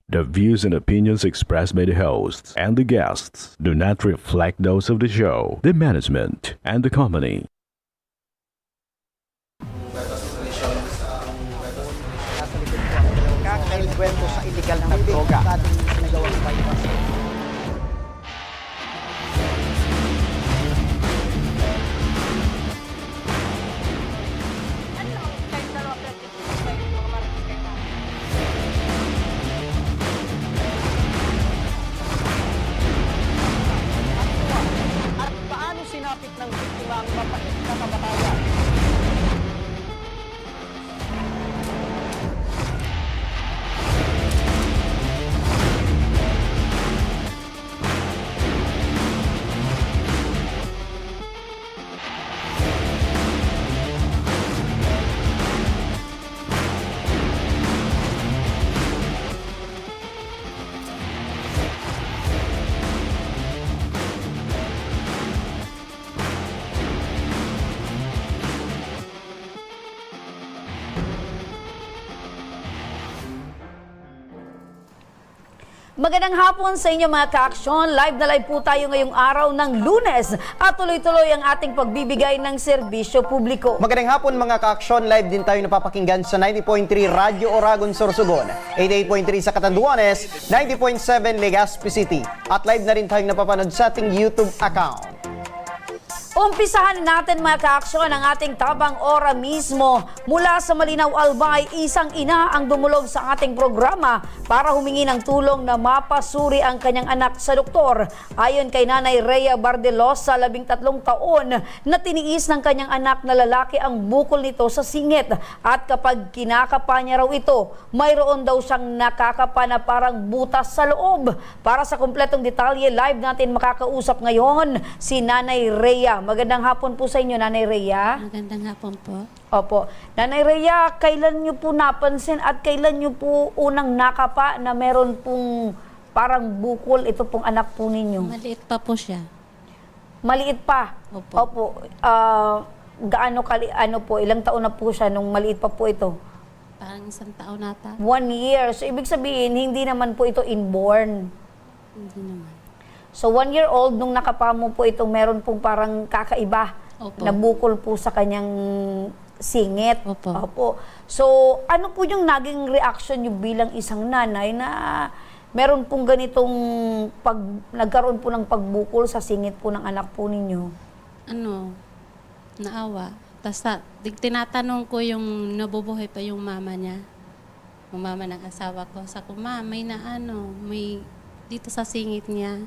The views and opinions expressed by the hosts and the guests do not reflect those of the show, the management, and the company. Kwento sa illegal na droga. Nagawang bypass. At paano sinapit ng biktima ang mapait na kamatayan? Magandang hapon sa inyo mga ka-aksyon. Live na live po tayo ngayong araw ng Lunes at tuloy-tuloy ang ating pagbibigay ng serbisyo publiko. Magandang hapon mga ka-aksyon. Live din tayo napapakinggan sa 90.3 Radyo Oragon, Sorsogon, 88.3 sa Catanduanes, 90.7 Legazpi City. At live na rin tayong napapanood sa ating YouTube account. Umpisahan natin mga ka-aksyon ang ating tabang ora mismo. Mula sa Malinaw Albay, isang ina ang dumulog sa ating programa para humingi ng tulong na mapasuri ang kanyang anak sa doktor. Ayon kay Nanay Rhea Bardelosa, 13 taon, na tiniis ng kanyang anak na lalaki ang bukol nito sa singit. At kapag kinakapa niya raw ito, mayroon daw siyang nakakapa na parang butas sa loob. Para sa kumpletong detalye, live natin makakausap ngayon si Nanay Rhea. Magandang hapon po sa inyo, Nanay Rhea. Magandang hapon po. Opo. Nanay Rhea, kailan niyo po napansin at kailan niyo po unang nakapa na meron pong parang bukol ito pong anak po ninyo? Maliit pa po siya. Maliit pa? Opo. Opo. Ano po, ilang taon na po siya nung maliit pa po ito? Parang 1 taon nata. 1 year. So, ibig sabihin, hindi naman po ito inborn. Hindi naman. So, 1 year old, nung nakapa mo po ito, meron pong parang kakaiba. Opo. Na bukol po sa kanyang singit. Opo. So, ano po yung naging reaction niyo bilang isang nanay na meron pong ganitong nagkaroon po ng pagbukol sa singit po ng anak po ninyo? Ano, naawa. Tapos tinatanong ko yung nabubuhay pa yung mama niya. Yung mama ng asawa ko. Sabi ko, ma, may may dito sa singit niya.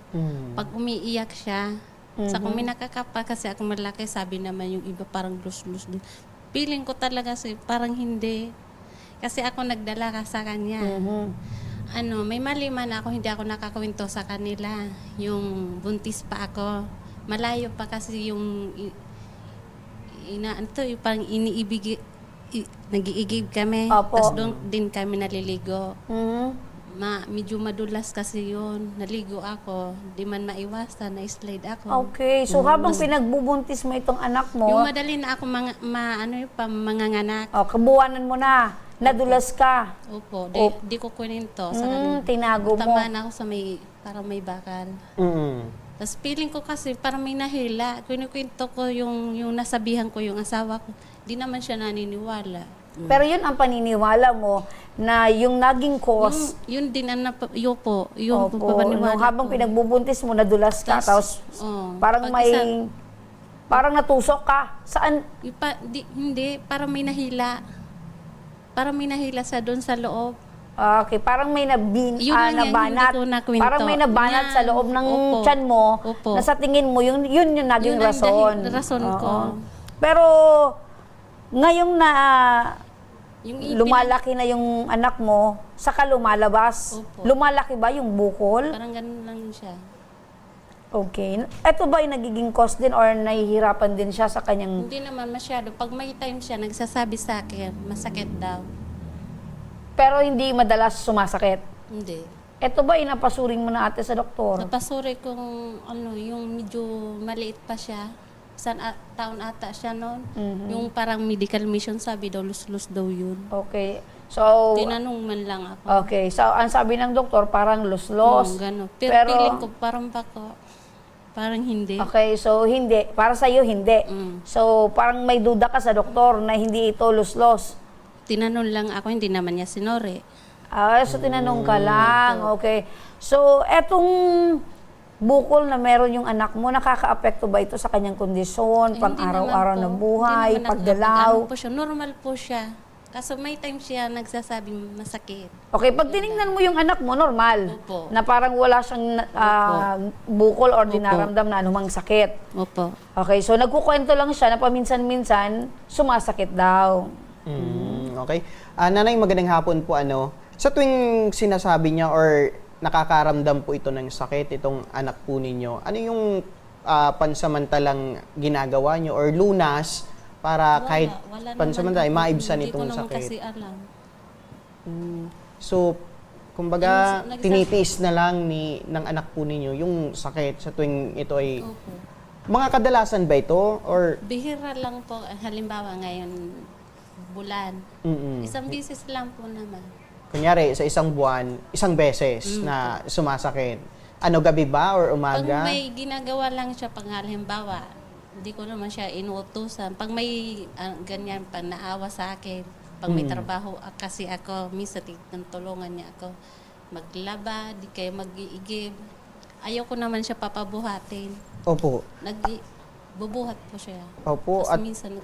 Pag umiiyak siya, sa kung may nakakapa kasi ako malaki, sabi naman yung iba parang lus-lus din. Feeling ko talaga parang hindi. Kasi ako nagdala ka sa kanya. May mali man ako, hindi ako nakakawinto sa kanila. Yung buntis pa ako. Malayo pa kasi yung parang nag-iigib kami. Tapos doon din kami naliligo. Medyo madulas kasi yun. Naligo ako. Di man maiwasan, na-slide ako. Okay. So, habang pinagbubuntis mo itong anak mo, Yung madali na ako manganganak. kabuwanan mo na, nadulas ka. Opo. Di ko kunin to. Sa Tinago mo. tamaan ako sa parang may bakal. Tapos feeling ko kasi parang may nahila. Kunikwento ko yung nasabihan ko yung asawa ko. Di naman siya naniniwala. Pero yun ang paniniwala mo na yung naging cause. Yun din ang yung Opo, papaniwala nung habang ko. pinagbubuntis mo, nadulas ka. Tapos parang parang natusok ka. Saan? Hindi, parang may nahila. Parang may nahila sa doon sa loob. Okay, parang may Yun lang yan, nabanat. hindi ko nakwento. Parang may nabanat Yan. sa loob ng Opo. tiyan mo. Opo. Na sa tingin mo, yun yung naging Yun ang rason. rason ko. Oo. Pero ngayong na Yung lumalaki na yung anak mo, saka lumalabas. Opo. Lumalaki ba yung bukol? Parang ganun lang siya. Okay. Ito ba yung nagiging cause din or nahihirapan din siya sa kanyang... Hindi naman masyado. Pag may time siya, nagsasabi sa akin, masakit daw. Pero hindi madalas sumasakit? Hindi. Ito ba inapasuring mo na ate sa doktor? Napasuri kung yung medyo maliit pa siya. taon ata siya noon. Yung parang medical mission, sabi daw, lus-lus daw yun. Okay. So, Tinanong man lang ako. okay. So, ang sabi ng doktor, parang los-los. Gano'n. Pero, Pero- feeling ko, parang hindi. Okay, so hindi. Para sa iyo, hindi. So, parang may duda ka sa doktor na hindi ito los-los. Tinanong lang ako, hindi naman niya sinore. So tinanong ka lang. Okay. So, etong bukol na meron yung anak mo, nakaka-apekto ba ito sa kanyang kondisyon, Ay, pang hindi araw-araw naman na po. buhay, Hindi naman paggalaw? ano po siya, normal po siya. Kaso may time siya nagsasabi masakit. Okay, pag tinignan mo yung anak mo, normal. Opo. Na parang wala siyang bukol or dinaramdam na anumang sakit. Opo. Okay, so nagkukwento lang siya na paminsan-minsan sumasakit daw. Okay. Nanay, magandang hapon po. Sa tuwing sinasabi niya or nakakaramdam po ito ng sakit, itong anak po ninyo, ano yung pansamantalang ginagawa niyo or lunas para kahit Wala pansamantala ay naman. maibsan Hindi ko itong naman sakit? kasi alam. So, kumbaga, Nagsas- tinitiis na lang ng anak po ninyo yung sakit sa tuwing ito ay... Opo. Mga kadalasan ba ito? Or... Bihira lang po, halimbawa ngayon, bulan. Mm-mm. Isang bisis lang po naman. Kunyari, sa isang buwan, isang beses na sumasakit. Ano, gabi ba or Pag umaga? may ginagawa lang siya, pag halimbawa, hindi ko naman siya inuutusan. Pag may ganyan, pag naawa sa akin, pag may trabaho kasi ako, minsan tulungan niya ako maglaba, di kayo mag-iigib. Ayaw ko naman siya papabuhatin. Opo. Bubuhat po siya. Opo. Tapos At, minsan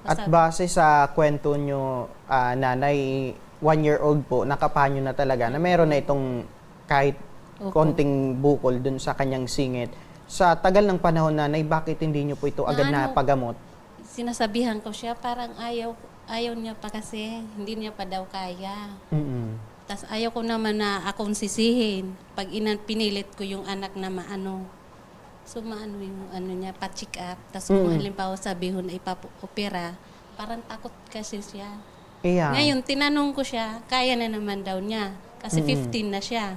at base sa kwento nyo, nanay, 1-year-old po, nakapanyo na talaga na meron na itong kahit Opo. konting bukol dun sa kanyang singit. Sa tagal ng panahon, nanay, bakit hindi nyo po ito agad na ano, pagamot? sinasabihan ko siya, parang ayaw niya pa kasi, hindi niya pa daw kaya. Mm-mm. Tapos ayaw ko naman na akong sisihin. Pag pinilit ko yung anak na maano. So maano yung ano niya, pa-check up. Tapos kung halimbawa sabihin na ipapopera, parang takot kasi siya. Ayan. Ngayon, tinanong ko siya, kaya na naman daw niya. Kasi 15 na siya.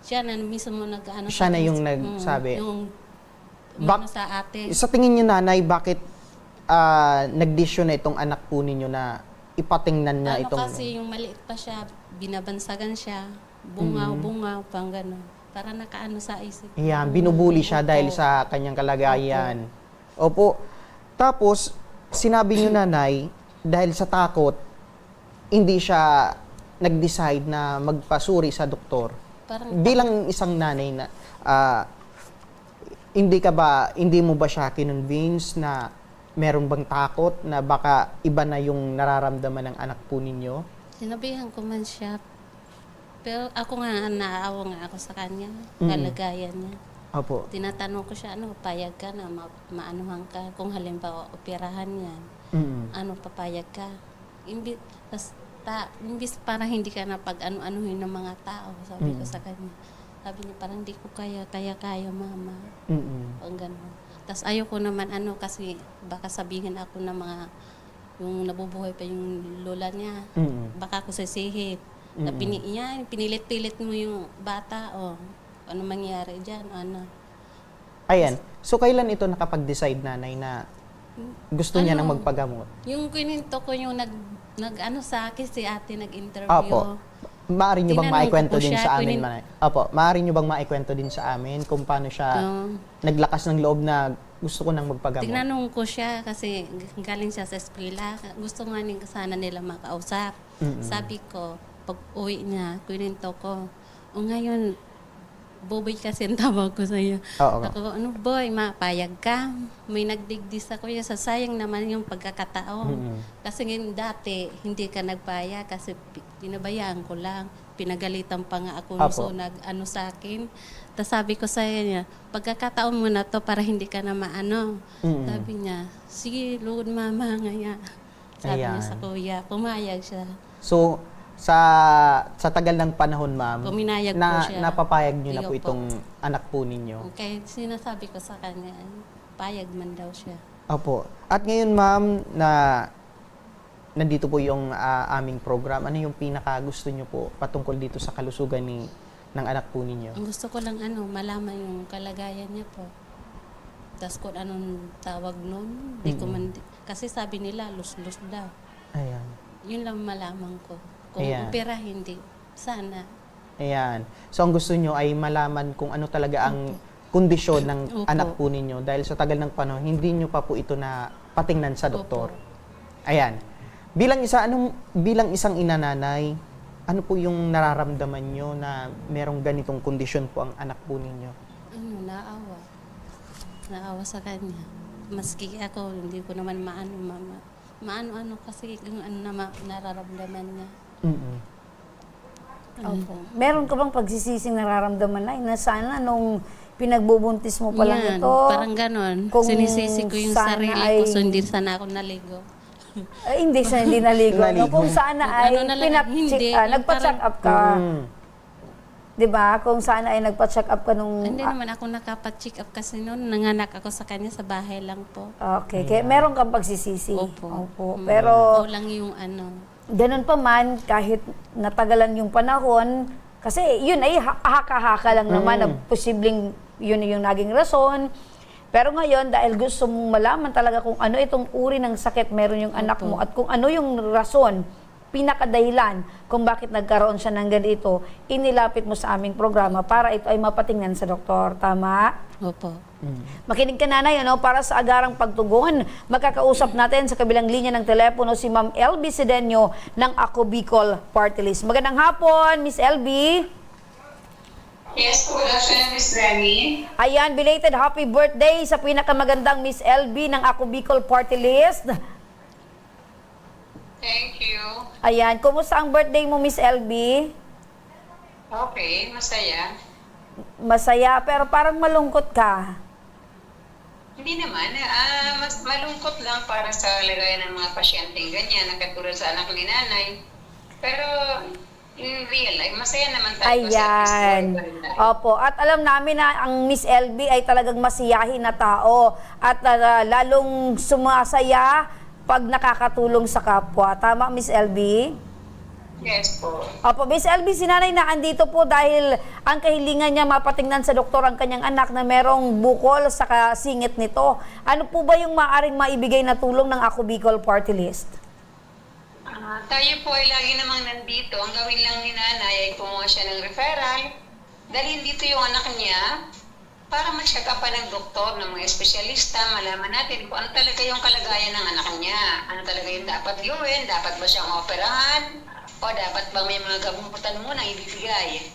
Siya na mismo nag-ano. Siya na yung nagsabi. Yung Bak- umano sa ate. Sa tingin nyo, nanay, bakit nagdesisyon na itong anak po ninyo na ipatingnan na Ano itong... kasi yung maliit pa siya, binabansagan siya, bungaw, pang gano'n. Para nakaano sa isip. Ayan, binubuli siya dahil sa kanyang kalagayan. Opo. Tapos, sinabi nyo, nanay, dahil sa takot, hindi siya nag-decide na magpasuri sa doktor. Parang Bilang isang nanay na, hindi mo ba siya kinonvince na meron bang takot na baka iba na yung nararamdaman ng anak po ninyo? sinabihan ko man siya. Pero ako nga, naawa nga ako sa kanya, kalagayan niya. Opo. Tinatanong ko siya, ano, papayag ka na, maanuhan ka. Kung halimbawa, operahan yan, ano, papayag ka. Imbis para hindi ka na pag-ano-anuhin ng mga tao, sabi ko sa kanya. Sabi niya, parang hindi ko kaya, mama. Ang gano'n. Tapos ayoko naman kasi baka sabihin ako ng mga, yung nabubuhay pa yung lola niya, baka ako sisihit. Na pinilit-pilit mo yung bata, ano mangyari dyan, ano. Ayan. So, kailan ito nakapag-decide, nanay, na gusto niya nang magpagamot? Yung kininto ko yung nag-ano sa akin, si ate nag-interview. Opo. Maaari nyo bang Tinanong ko maikwento po din siya, sa amin, manay? Opo. Maaari nyo bang maikwento din sa amin kung paano siya naglakas ng loob na gusto ko nang magpagamot? Tinanong ko siya kasi galing siya sa eskwela. Gusto nga sana nila makausap. Sabi ko, pag uwi niya, kininto ko. O ngayon, Boboy kasi ang tawag ko sa iyo. Oo. Ako, ano boy, mapayag ka. May nagdigdis ako yung sasayang naman yung pagkakataon. Kasi ngayon dati, hindi ka nagpayag kasi pinabayaan ko lang. Pinagalitan pa nga ako Apo. so nag-ano sa akin. Tapos sabi ko sa niya, pagkakataon mo na to para hindi ka na maano. Sabi niya, sige, Lord, mama nga. Sabi niya sa kuya, pumayag siya. So, sa tagal ng panahon, ma'am, Puminayag po siya. napapayag nyo na Iyo po po. itong anak po ninyo. Okay, sinasabi ko sa kanya, payag man daw siya. Opo. At ngayon, ma'am, na nandito po yung aming program, ano yung pinaka gusto nyo po patungkol dito sa kalusugan ng anak po ninyo? Ang gusto ko lang malaman yung kalagayan niya po. Tas kung anong tawag nun, di ko man, kasi sabi nila, lus-lus daw. Ayan. Yun lang malaman ko. Kung Ayan. opera, hindi. Sana. Ayan. So, ang gusto nyo ay malaman kung ano talaga ang kondisyon ng Opo. anak po ninyo. Dahil sa tagal ng panahon, hindi nyo pa po ito na patingnan sa doktor. Ayan. Bilang isang inananay, ano po yung nararamdaman nyo na merong ganitong kondisyon po ang anak po ninyo? Ano, naawa. Naawa sa kanya. Maski ako, hindi ko naman maano kasi yung ano na nararamdaman niya. Mm-mm. Opo. Meron ka bang pagsisising nararamdaman na sana nung pinagbubuntis mo pa lang Yan, ito? parang ganon. kung Sinisisi ko yung sana sarili ay- ko, so hindi sana ako naligo. Ay, hindi siya hindi naligo. No? Naligo. Kung sana ay Ano na lang, hindi. Yung nagpa-check parang- up ka. Mm. 'Di ba? Kung sana ay nagpa-check up ka nung Hindi naman ako nakapat-check up kasi noon, nanganak ako sa kanya sa bahay lang po. Okay, kaya meron kang pagsisisi. Opo. Pero O lang yung ano. ganun pa man, kahit natagalan yung panahon, kasi yun ay haka-haka lang naman na posibleng yun yung naging rason. Pero ngayon, dahil gusto mong malaman talaga kung ano itong uri ng sakit meron yung anak mo at kung ano yung rason, pinakadahilan kung bakit nagkaroon siya ng ganito, inilapit mo sa aming programa para ito ay mapatingnan sa doktor. Tama? Opo. Makinig ka, nanay, ano, para sa agarang pagtugon. Magkakausap natin sa kabilang linya ng telepono si Ma'am LB Sedeño ng Ako Bicol Party List. Magandang hapon, Miss LB. Yes, good afternoon, Miss Remy. Ayan, belated happy birthday sa pinakamagandang Miss LB ng Ako Bicol Party List. Thank you. Ayan, kumusta ang birthday mo, Miss LB? Okay, masaya. Masaya, pero parang malungkot ka. Hindi naman, mas malungkot lang para sa lagayan ng mga pasyenteng ganyan, na katulad sa anak ni nanay. Pero in real life, masaya naman tayo Ayan. Opo. At alam namin na ang Miss LB ay talagang masiyahin na tao. At lalong sumasaya pag nakakatulong sa kapwa. Tama, Miss LB? Yes po. Opo, Miss LB, si nanay na andito po dahil ang kahilingan niya mapatingnan sa doktor ang kanyang anak na merong bukol sa kasingit nito. Ano po ba yung maaring maibigay na tulong ng Ako Bicol Party List? Tayo po ay lagi namang nandito. Ang gawin lang ni nanay ay kumuha siya ng referral. Dalhin dito yung anak niya para ma-check up pa ng doktor, ng mga espesyalista, malaman natin kung ano talaga yung kalagayan ng anak niya. Ano talaga yung dapat gawin, dapat ba siyang operahan, o dapat ba may mga gamutan muna ibibigay.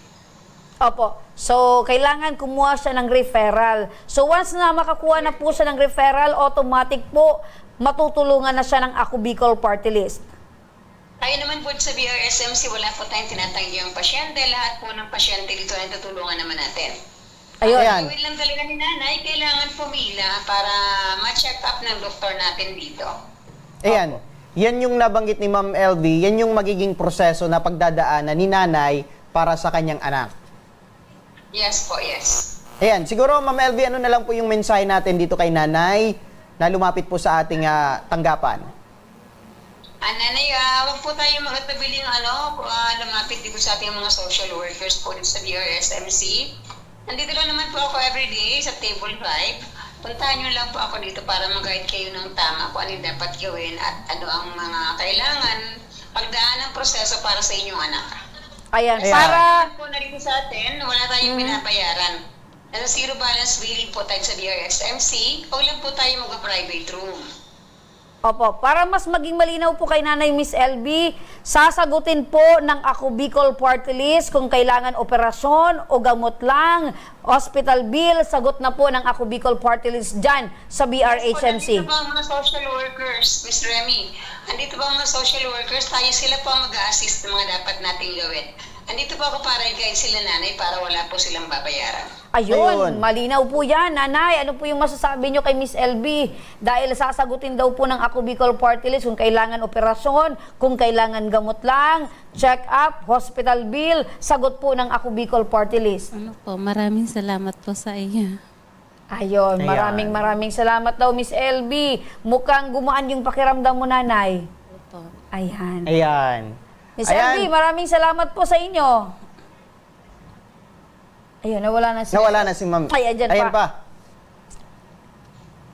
Opo. So, kailangan kumuha siya ng referral. So, once na makakuha na po siya ng referral, automatic po, matutulungan na siya ng Ako Bicol Party List. Tayo naman po sa BRSMC, wala po tayong tinatanggi ang pasyente. Lahat po ng pasyente dito ay tutulungan naman natin. Ayun. Ayan. Gawin lang talaga ni nanay, kailangan pumila para ma-check up ng doktor natin dito. Ayan. Yan yung nabanggit ni Ma'am LB, yan yung magiging proseso na pagdadaanan ni nanay para sa kanyang anak. Yes po, yes. Ayan, siguro Ma'am LB, ano na lang po yung mensahe natin dito kay nanay na lumapit po sa ating tanggapan? Nanay, wag po tayo magtabiling lumapit dito sa ating mga social workers po dito sa BRSMC. Nandito lang naman po ako everyday sa table 5. Puntahan nyo lang po ako dito para mag-guide kayo ng tama kung ano yung dapat gawin at ano ang mga kailangan pagdaan ng proseso para sa inyong anak. Ayan. Ayan. Para... Po na dito sa atin, wala tayong pinabayaran. Nasa zero balance billing po tayo sa BRSMC. Huwag lang po tayo mag-private room. Opo, para mas maging malinaw po kay Nanay Miss LB, sasagutin po ng Ako Bicol Party List kung kailangan operasyon o gamot lang, hospital bill, sagot na po ng Ako Bicol Party List dyan sa BRHMC. Andito ba ang mga social workers, Miss Remy? Andito ba ang mga social workers? Tayo sila po ang mag-a-assist ng mga dapat nating gawin. Andito po ako para i-guide sila nanay para wala po silang babayaran. Ayun, malinaw po yan, Nanay. Ano po yung masasabi nyo kay Miss LB? Dahil sasagutin daw po ng Ako Bicol Party List kung kailangan operasyon, kung kailangan gamot lang, check-up, hospital bill, sagot po ng Ako Bicol Party List. Ano po, maraming salamat po sa iyo. Ayun, Ayan. maraming salamat daw, Miss LB. Mukhang gumaan yung pakiramdam mo, Nanay. Opo. Ayan. Ayan. Miss Ayan. LB, maraming salamat po sa inyo. Ayun, nawala na si... Nawala na si Ma'am. Ay, andyan Ayan pa. pa.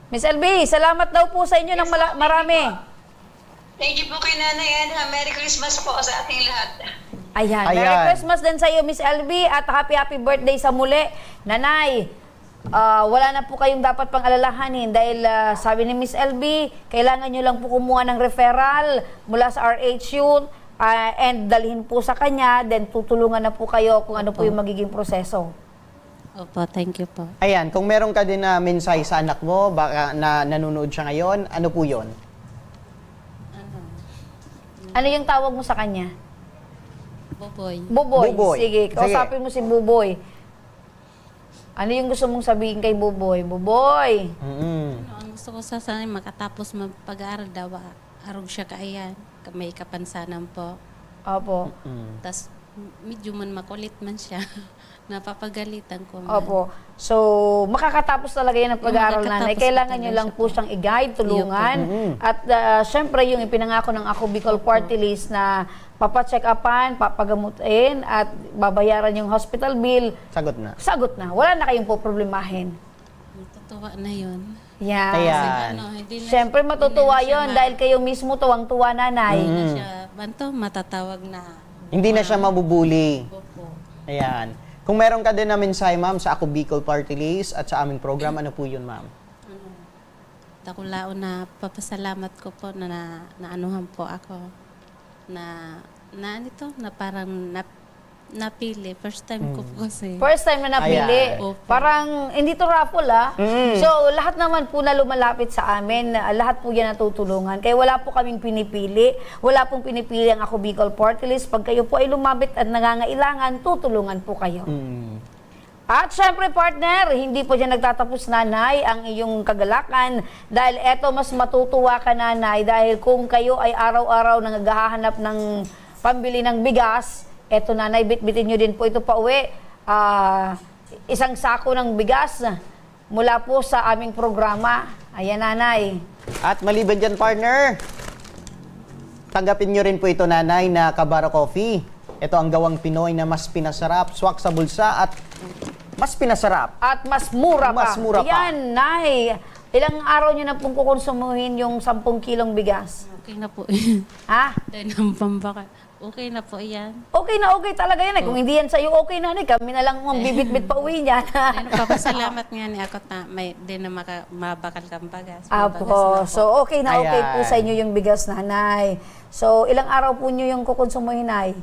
Miss LB, salamat daw po sa inyo ng marami. Thank you po kay Nanay Anna. Merry Christmas po sa ating lahat. Ayan. Merry Ayan. Christmas din sa iyo, Miss LB, at happy birthday sa muli. Nanay, wala na po kayong dapat pang alalahanin dahil sabi ni Miss LB, kailangan nyo lang po kumuha ng referral mula sa RHU and dalhin po sa kanya, then tutulungan na po kayo kung ano po yung magiging proseso. Opo, thank you po. Ayan, kung meron ka din na mensahe sa anak mo, baka na nanonood siya ngayon, ano po yon? Ano yung tawag mo sa kanya? Boboy. Buboy. Buboy. Sige, Sige. kausapin mo si Buboy. Ano yung gusto mong sabihin kay Buboy? Buboy! Mm. Ang gusto ko sa sana makatapos magpag-aaral daw, arog siya kaayan. May kapansanan po. Opo. Tas medyo man makulit man siya. Napapagalitan ko man. Opo. So, makakatapos talaga yan ang pag-aaral nanay. Makakatapos Kailangan talaga nyo lang siya po siyang i-guide, tulungan. At syempre, yung ipinangako ng Ako Bicol Party List na papacheck upan, papagamutin, at babayaran yung hospital bill, Sagot na. sagot na. Wala na kayong poproblemahin. Matutuwa na yun. Yan. Ayan. Hindi na, Syempre, matutuwa hindi na siya yon dahil kayo mismo tuwang-tuwa nanay. Hindi na siya, banto, matatawag na. Hindi na siya mabubuli. Opo. Ayan. Kung meron ka din na mensahe, ma'am, sa Ako Bicol Party List at sa aming program, ano po yun, ma'am? Takulao na papasalamat ko po na naanuhan po ako na nito na parang napili first time ko po kasi. First time na napili. Ayan. Opo. Parang, hindi to raffle So, lahat naman po na lumalapit sa amin, lahat po yan natutulungan. Kaya wala po kaming pinipili. Wala pong pinipili ang Ako Bicol Party List. Pag kayo po ay lumapit at nangangailangan, tutulungan po kayo. At syempre, partner, hindi po dyan nagtatapos, nanay, ang iyong kagalakan. Dahil eto, mas matutuwa ka, nanay, dahil kung kayo ay araw-araw naghahanap ng pambili ng bigas, eto, nanay, bitbitin nyo din po ito pa uwi. Isang sako ng bigas mula po sa aming programa. Ayan, nanay. At maliban dyan, partner, tanggapin nyo rin po ito, nanay, na Kabaro Coffee. Ito ang gawang Pinoy na mas pinasarap, swak sa bulsa at mas pinasarap. At mas mura pa. Mas mura pa. Ayan, nay. Ilang araw nyo na pong kukonsumuhin yung 10 kilong bigas? Okay na po. Ha? Dahil ng pambaka. Okay na po yan. Okay na okay talaga yan eh. Kung hindi yan sa'yo, okay na kami na lang ang bibit-bit pa uwi niyan. Dahil papasalamat nga ni ako na may din na mabakal kang bagas. Mabagas na Apo, po. so okay na okay Ayan. po sa inyo yung bigas, nanay. So, ilang araw po nyo yung kukonsumuhin, nay?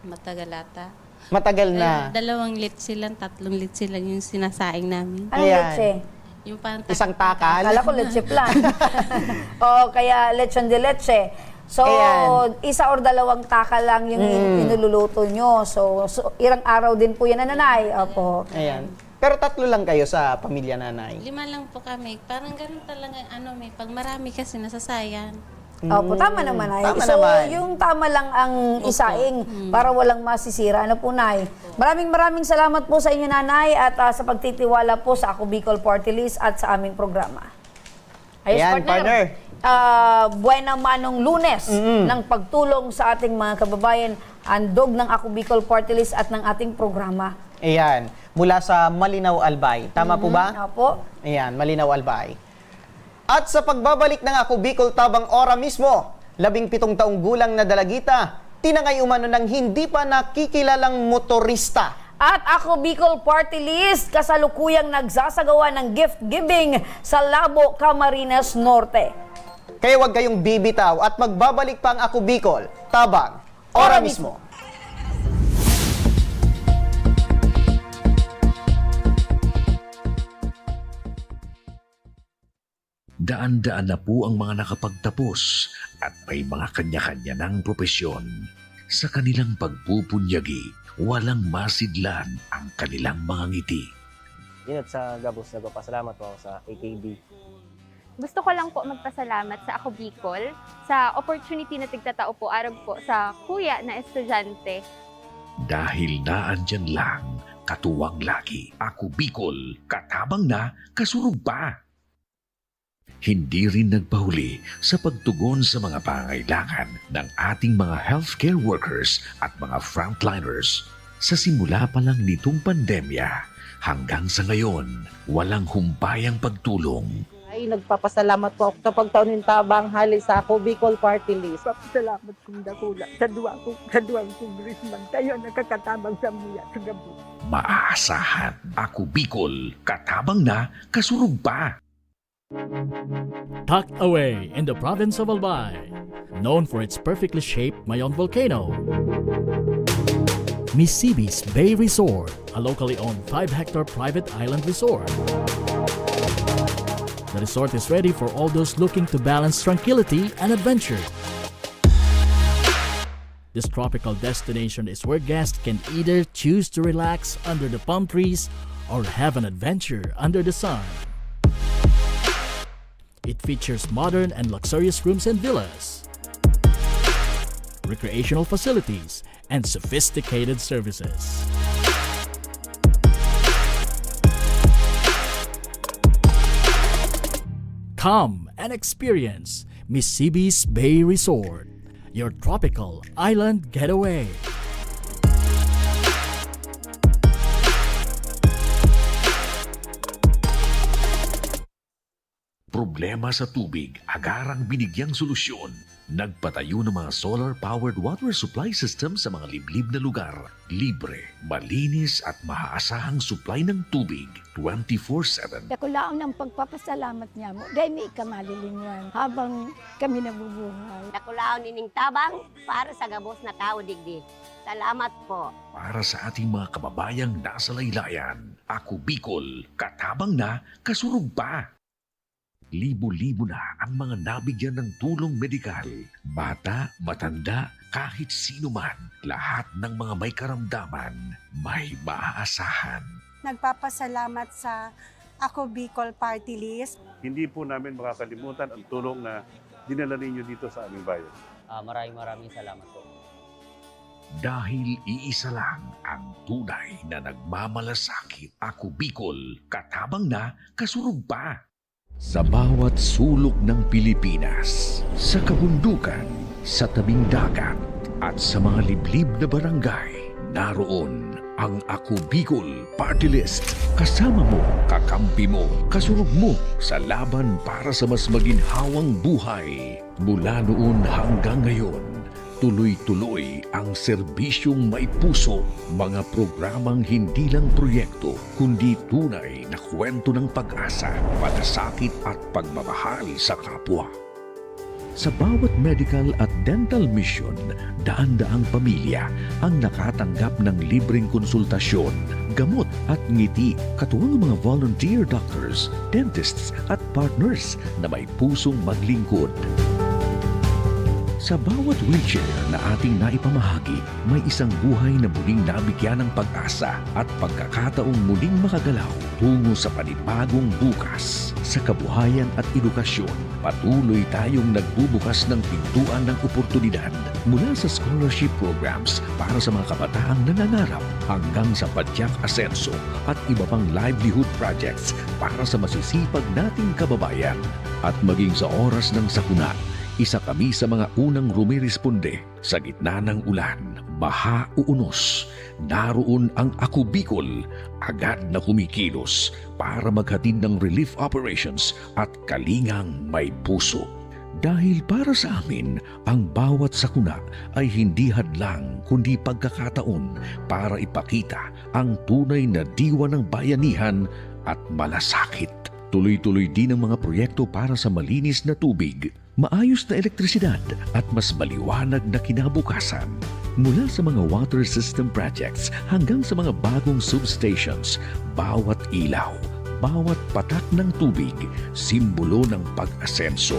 Matagal ata. Matagal na. 2 litsi lang, 3 litsi lang yung sinasaing namin. Anong Ayan. leche? Yung parang Isang takal. Akala ko leche plan. O, kaya lechon de leche. So, Ayan. isa or 2 takal lang yung inululuto nyo. So, ilang araw din po yan, nanay. Opo. Ayan. Pero 3 lang kayo sa pamilya, nanay. 5 lang po kami. Parang ganun talaga, pag marami kasi nasasayang. Opo, tama naman, nay. Tama So, naman. yung tama lang ang isaing para walang masisira. Ano po, nay? Maraming salamat po sa inyo, nanay, at sa pagtitiwala po sa Ako Bicol Party List at sa aming programa. Ayos, Ayan, partner. Buena manong Lunes ng pagtulong sa ating mga kababayan, andog ng Ako Bicol Party List at ng ating programa. Ayan. Mula sa Malinaw Albay. Tama po ba? Opo. Ayan, Malinaw Albay. At sa pagbabalik ng Ako Bicol Tabang Ora mismo, 17 taong gulang na dalagita, tinangay umano ng hindi pa nakikilalang motorista. At Ako Bicol Party List, kasalukuyang nagsasagawa ng gift giving sa Labo, Camarines Norte. Kaya huwag kayong bibitaw at magbabalik pa ang Ako Bicol Tabang Ora mismo. Daan-daan na po ang mga nakapagtapos at may mga kanya-kanya ng propesyon. Sa kanilang pagpupunyagi, walang masidlan ang kanilang mga ngiti. Yun at sa Gabos, nagpapasalamat po ako sa AKB. Gusto ko lang po magpasalamat sa Ako Bicol sa opportunity na tigtatao po arag po sa kuya na estudyante. Dahil naandyan lang, katuwang lagi, Ako Bicol, katabang na, kasurug pa. Hindi rin nagpahuli sa pagtugon sa mga pangailangan ng ating mga healthcare workers at mga frontliners. Sa simula pa lang nitong pandemya, hanggang sa ngayon, walang humpayang pagtulong. Ay, nagpapasalamat po ako sa pagtaunin tabang hali sa ako Bicol Party List. Salamat kong dakula sa duwang congressman. Tayo nakakatabang sa muya sa gabi. Maaasahan. Ako Bicol. Katabang na, kasurug pa. Tucked away in the province of Albay, known for its perfectly shaped Mayon volcano, Missibis Bay Resort, a locally owned 5-hectare private island resort. The resort is ready for all those looking to balance tranquility and adventure. This tropical destination is where guests can either choose to relax under the palm trees or have an adventure under the sun. It features modern and luxurious rooms and villas, recreational facilities, and sophisticated services. Come and experience Missibis Bay Resort, your tropical island getaway. Problema sa tubig, agarang binigyang solusyon. Nagpatayo ng mga solar-powered water supply system sa mga liblib na lugar. Libre, malinis at maaasahang supply ng tubig 24/7. Dakulaon ng pagpapasalamat niya mo. Dahil may ikamalilinwan habang kami nabubuhay. Dakulaon nining tabang para sa gabos na tao digdi. Salamat po. Para sa ating mga kababayang nasa laylayan, ako Bicol, katabang na, kasurug pa. Libo-libo na ang mga nabigyan ng tulong medikal. Bata, matanda, kahit sino man, lahat ng mga may karamdaman, may maaasahan. Nagpapasalamat sa Ako Bicol Party List. Hindi po namin makakalimutan ang tulong na dinala ninyo dito sa aming bayan. Maraming salamat po. Dahil iisa lang ang tunay na nagmamalasakit. Ako Bicol, katabang na, kasurug pa. Sa bawat sulok ng Pilipinas, sa kabundukan, sa tabing dagat, at sa mga liblib na barangay, naroon ang Ako Bicol Party List. Kasama mo, kakampi mo, kasurog mo sa laban para sa mas maginhawang buhay. Mula noon hanggang ngayon, tuloy-tuloy ang serbisyong may puso, mga programang hindi lang proyekto, kundi tunay na kwento ng pag-asa, malasakit at pagmamahal sa kapwa. Sa bawat medical at dental mission, daan-daang pamilya ang nakatanggap ng libreng konsultasyon, gamot at ngiti, katuwang mga volunteer doctors, dentists at partners na may pusong maglingkod. Sa bawat wheelchair na ating naipamahagi, may isang buhay na muling nabigyan ng pag-asa at pagkakataong muling makagalaw tungo sa panibagong bukas. Sa kabuhayan at edukasyon, patuloy tayong nagbubukas ng pintuan ng oportunidad mula sa scholarship programs para sa mga kabataang nangangarap hanggang sa Padyak Asenso at iba pang livelihood projects para sa masisipag nating kababayan. At maging sa oras ng sakuna, isa kami sa mga unang rumiresponde sa gitna ng ulan, baha o unos. Naroon ang Ako Bicol, agad na kumikilos para maghatid ng relief operations at kalingang may puso. Dahil para sa amin, ang bawat sakuna ay hindi hadlang kundi pagkakataon para ipakita ang tunay na diwa ng bayanihan at malasakit. Tuloy-tuloy din ang mga proyekto para sa malinis na tubig, maayos na elektrisidad at mas maliwanag na kinabukasan. Mula sa mga water system projects hanggang sa mga bagong substations, bawat ilaw, bawat patak ng tubig, simbolo ng pag-asenso.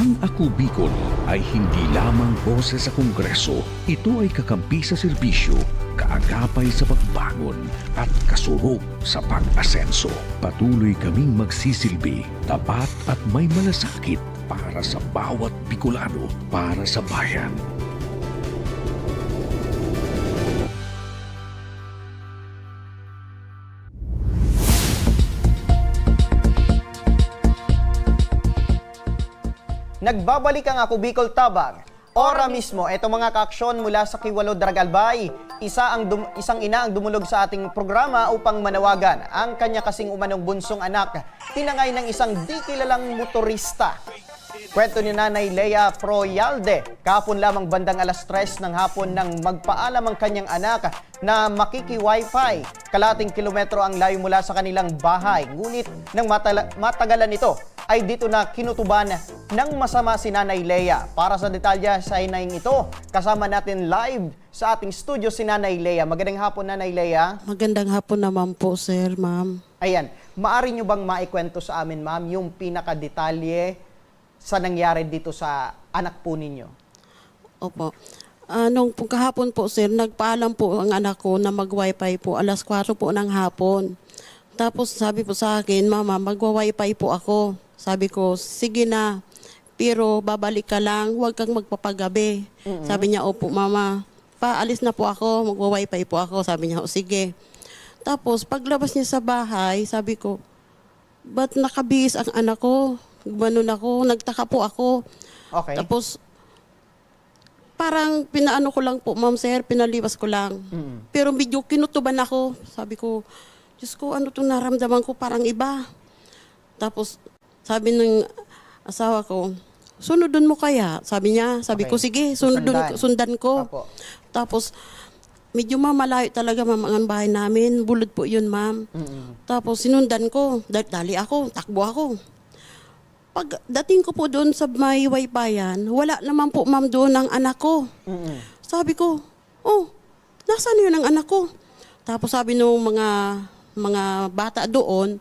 Ang Ako Bicol ay hindi lamang boses sa Kongreso, ito ay kakampi sa serbisyo, kaagapay sa pagbangon at kasurog sa pag-asenso. Patuloy kaming magsisilbi, tapat at may malasakit para sa bawat Bicolano, para sa bayan. Nagbabalik ang Ako Bicol Tabang. ora mismo. Ito mga kaaksyon mula sa Kiwalo Drag-Albay. Isang ina ang dumulog sa ating programa upang manawagan ang kanya kasing umanong bunsong anak. Tinangay ng isang di kilalang motorista. Kwento ni Nanay Lea Froyalde, kahapon lamang bandang alas 3 ng hapon nang magpaalam ang kanyang anak na makiki-wifi. Kalating kilometro ang layo mula sa kanilang bahay. Ngunit nang matagalan ito, ay dito na kinutuban ng masama si Nanay Lea. Para sa detalya sa inaing ito, kasama natin live sa ating studio si Nanay Lea. Magandang hapon, Nanay Lea. Magandang hapon naman po, sir, ma'am. Ayan, maari nyo bang maikwento sa amin, ma'am, yung pinakadetalye sa nangyari dito sa anak po ninyo? Opo. Nung kahapon po, sir, nagpaalam po ang anak ko na mag-wifi po alas 4 po ng hapon. Tapos sabi po sa akin, Mama, magwa-wifi po ako. Sabi ko, sige na, pero babalik ka lang, huwag kang magpapagabi. Sabi niya, opo, Mama, paalis na po ako, magwa-wifi po ako. Sabi niya, o sige. Tapos paglabas niya sa bahay, sabi ko, ba't nakabihis ang anak ko? Gumanon ako, nagtaka po ako. Okay. Tapos, parang pinaano ko lang po, ma'am sir, pinaliwas ko lang. Pero medyo kinutuban ako. Sabi ko, Diyos ko, ano itong naramdaman ko? Parang iba. Tapos, sabi ng asawa ko, sunodun mo kaya? Sabi niya, sabi ko, sige, sundan ko. Apo. Tapos, medyo malayo talaga, ma'am, ang bahay namin. Bulod po yun, ma'am. Tapos, sinundan ko. Dali ako, takbo ako. Pag dating ko po doon sa may wifi-yan, wala naman po, ma'am, doon ang anak ko. Sabi ko, oh, nasaan yun ang anak ko? Tapos sabi nung mga bata doon,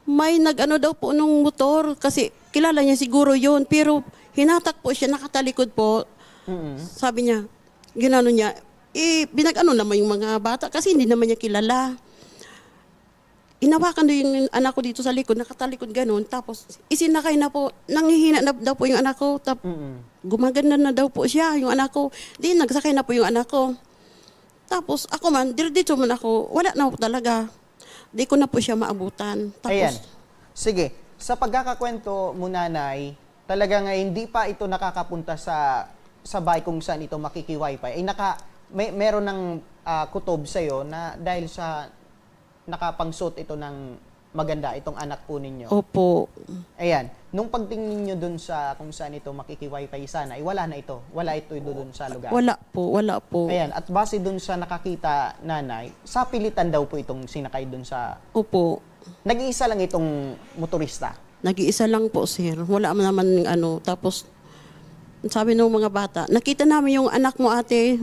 may nag-ano daw po nung motor kasi kilala niya siguro yun. Pero hinatak po siya, nakatalikod po. Sabi niya, ginano niya, binag-ano naman yung mga bata kasi hindi naman niya kilala. Inawakan daw yung anak ko dito sa likod, nakatalikod ganun. Tapos isinakay na po, nanghihina na daw po yung anak ko. Gumaganda na daw po siya, yung anak ko. Di, nagsakay na po yung anak ko. Tapos ako man, dito man ako, wala na po talaga. Di ko na po siya maabutan. Tapos, ayan. Sige, sa pagkakakwento mo, Nanay, talaga nga hindi pa ito nakakapunta sa bahay kung saan ito makiki-wifi. Ay meron ng kutob sa'yo na dahil sa nakapangsuot ito ng maganda, itong anak po ninyo. Opo. Ayan. Nung pagtingin nyo dun sa kung saan ito makiki-wifi sana, ay wala na ito. Wala ito dun sa lugar. Wala po. Ayan. At base dun sa nakakita, Nanay, sa pilitan daw po itong sinakay dun sa... Opo. Nag-iisa lang itong motorista? Nag-iisa lang po, sir. Wala naman ano. Tapos, sabi ng mga bata, nakita namin yung anak mo, ate,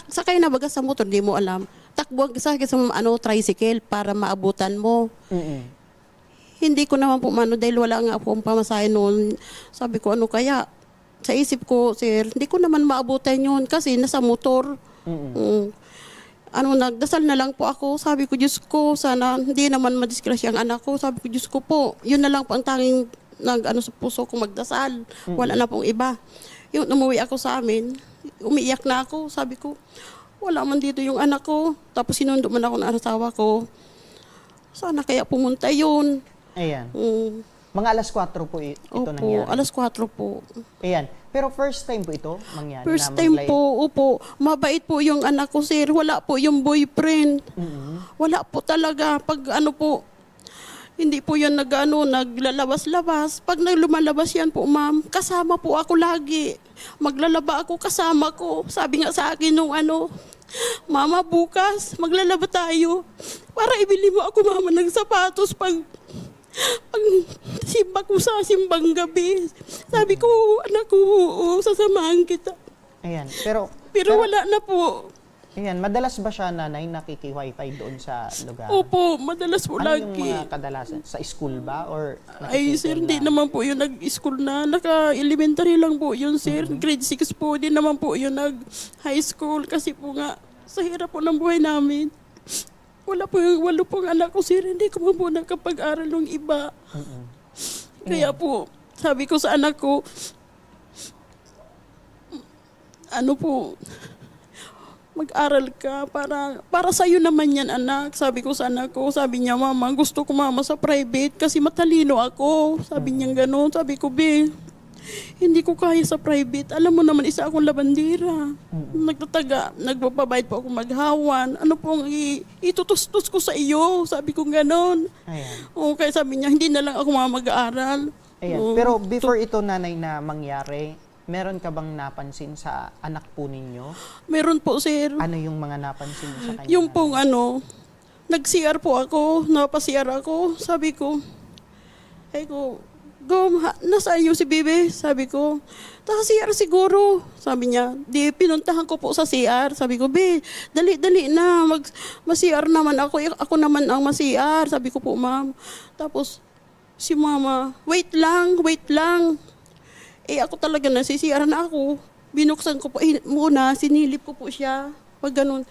sakay na baga sa motor, di mo alam. Takbo sa tricycle para maabutan mo. Hindi ko naman po dahil wala nga po ang pamasahe noon. Sabi ko, ano kaya? Sa isip ko, sir, hindi ko naman maabutan yun kasi nasa motor. Nagdasal na lang po ako. Sabi ko, Diyos ko, sana hindi naman madisgrasya ang anak ko. Sabi ko, Diyos ko po, yun na lang po ang tanging sa puso ko magdasal. Wala na pong iba. Yung umuwi ako sa amin, umiiyak na ako. Sabi ko, wala man dito yung anak ko. Tapos sinundo man ako ng asawa ko. Sana kaya pumunta yun. Ayan. Mga alas 4 po ito nangyari. Alas 4 po. Ayan. Pero first time po ito mangyari? First time po, opo. Mabait po yung anak ko, sir. Wala po yung boyfriend. Wala po talaga. Pag hindi po yan naglalabas-labas. Pag lumalabas yan po, ma'am, kasama po ako lagi. Maglalaba ako, kasama ko. Sabi nga sa akin nung Mama, bukas, maglalaba tayo. Para ibili mo ako, mama, ng sapatos pag simba ko sa simbang gabi. Sabi ko, anak ko, sasamahan kita. Ayan. Pero wala na po. Ayan, madalas ba siya, Nanay, nakiki-wifi doon sa lugar? Opo, madalas po lagi. Ano yung mga kadalasan? Sa school ba? Or ay, sir, hindi naman po yung nag-school na. Naka-elementary lang po yun, sir. Grade 6 po. Di naman po yung nag-high school. Kasi po nga, sa hirap po ng buhay namin. Wala po yung 8 pong anak ko, sir. Hindi ko po nakapag-aral ng iba. Kaya po, sabi ko sa anak ko, mag-aral ka para sa'yo naman yan, anak. Sabi ko sa anak ko, sabi niya, mama, gusto ko mama sa private kasi matalino ako. Sabi niya gano'n. Sabi ko, be, Hindi ko kaya sa private. Alam mo naman, isa akong labandera. Nagtataga, nagpapabayad po ako maghawan. Ano pong itutustos ko sa iyo? Sabi ko ganon. Ayan. O, kaya sabi niya, hindi na lang ako mag-aaral. Ayan. Oo. Pero before ito, nanay, na mangyari, meron ka bang napansin sa anak po ninyo? Meron po, sir. Ano yung mga napansin mo sa kanya? Yung pong nag-CR po ako, napasiar ako. Sabi ko, nasaan yung si Bibi? Sabi ko, CR siguro. Sabi niya, di pinuntahan ko po sa CR. Sabi ko, Be, dali na, mas-CR naman ako. Ako naman ang mas-CR. Sabi ko po, ma'am. Tapos, si mama, wait lang. Ako talaga nasi-CR na ako. Binuksan ko po muna, sinilip ko po siya. Pag ganun.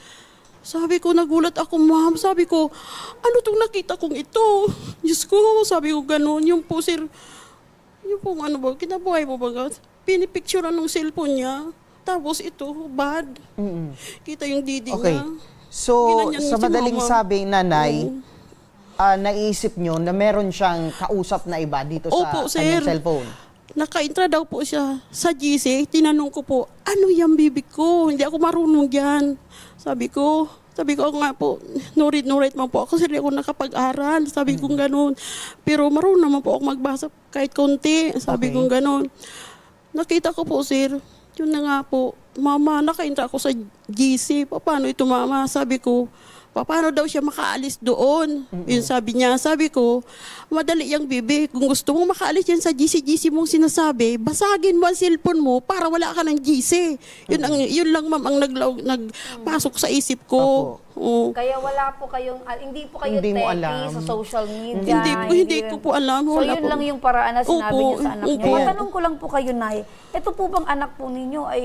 Sabi ko, nagulat ako, ma'am. Sabi ko, ano itong nakita kong ito? Diyos ko, sabi ko ganun. Yung po, sir, yung po, kinabuhay mo ba? Pinipicturean ng cellphone niya. Tapos ito, bad. Kita yung didi Okay. niya. So, Ginanyan sa si madaling mama. sabi, nanay, naisip nyo na meron siyang kausap na iba dito sa Opo, kanyang sir. cellphone. Naka-intra daw po siya sa GC. Tinanong ko po, ano yung bibig ko? Hindi ako marunong yan. Sabi ko ako nga po, no read man po ako. Kasi ako nakapag-aral. Sabi ko ganun. Pero marunong naman po ako magbasa kahit konti. Sabi ko ganun. Nakita ko po, sir. Yun na nga po. Mama, naka-intra ako sa GC. Paano ito, mama? Sabi ko, paano daw siya makaalis doon? Yun sabi niya. Sabi ko, madali yung bibi. Kung gusto mo makaalis yan sa GC mong sinasabi, basagin mo ang cellphone mo para wala ka ng GC. Yun lang, ma'am, ang nagpasok sa isip ko. Oo. Kaya wala po kayong, hindi po kayo Hindi mo techy alam. sa social media. Hindi ko po alam. So Wala yun po. lang yung paraan na sinabi Opo, niyo sa anak niyo. opo. Matanong ko lang po kayo, Nay, ito po bang anak po ninyo ay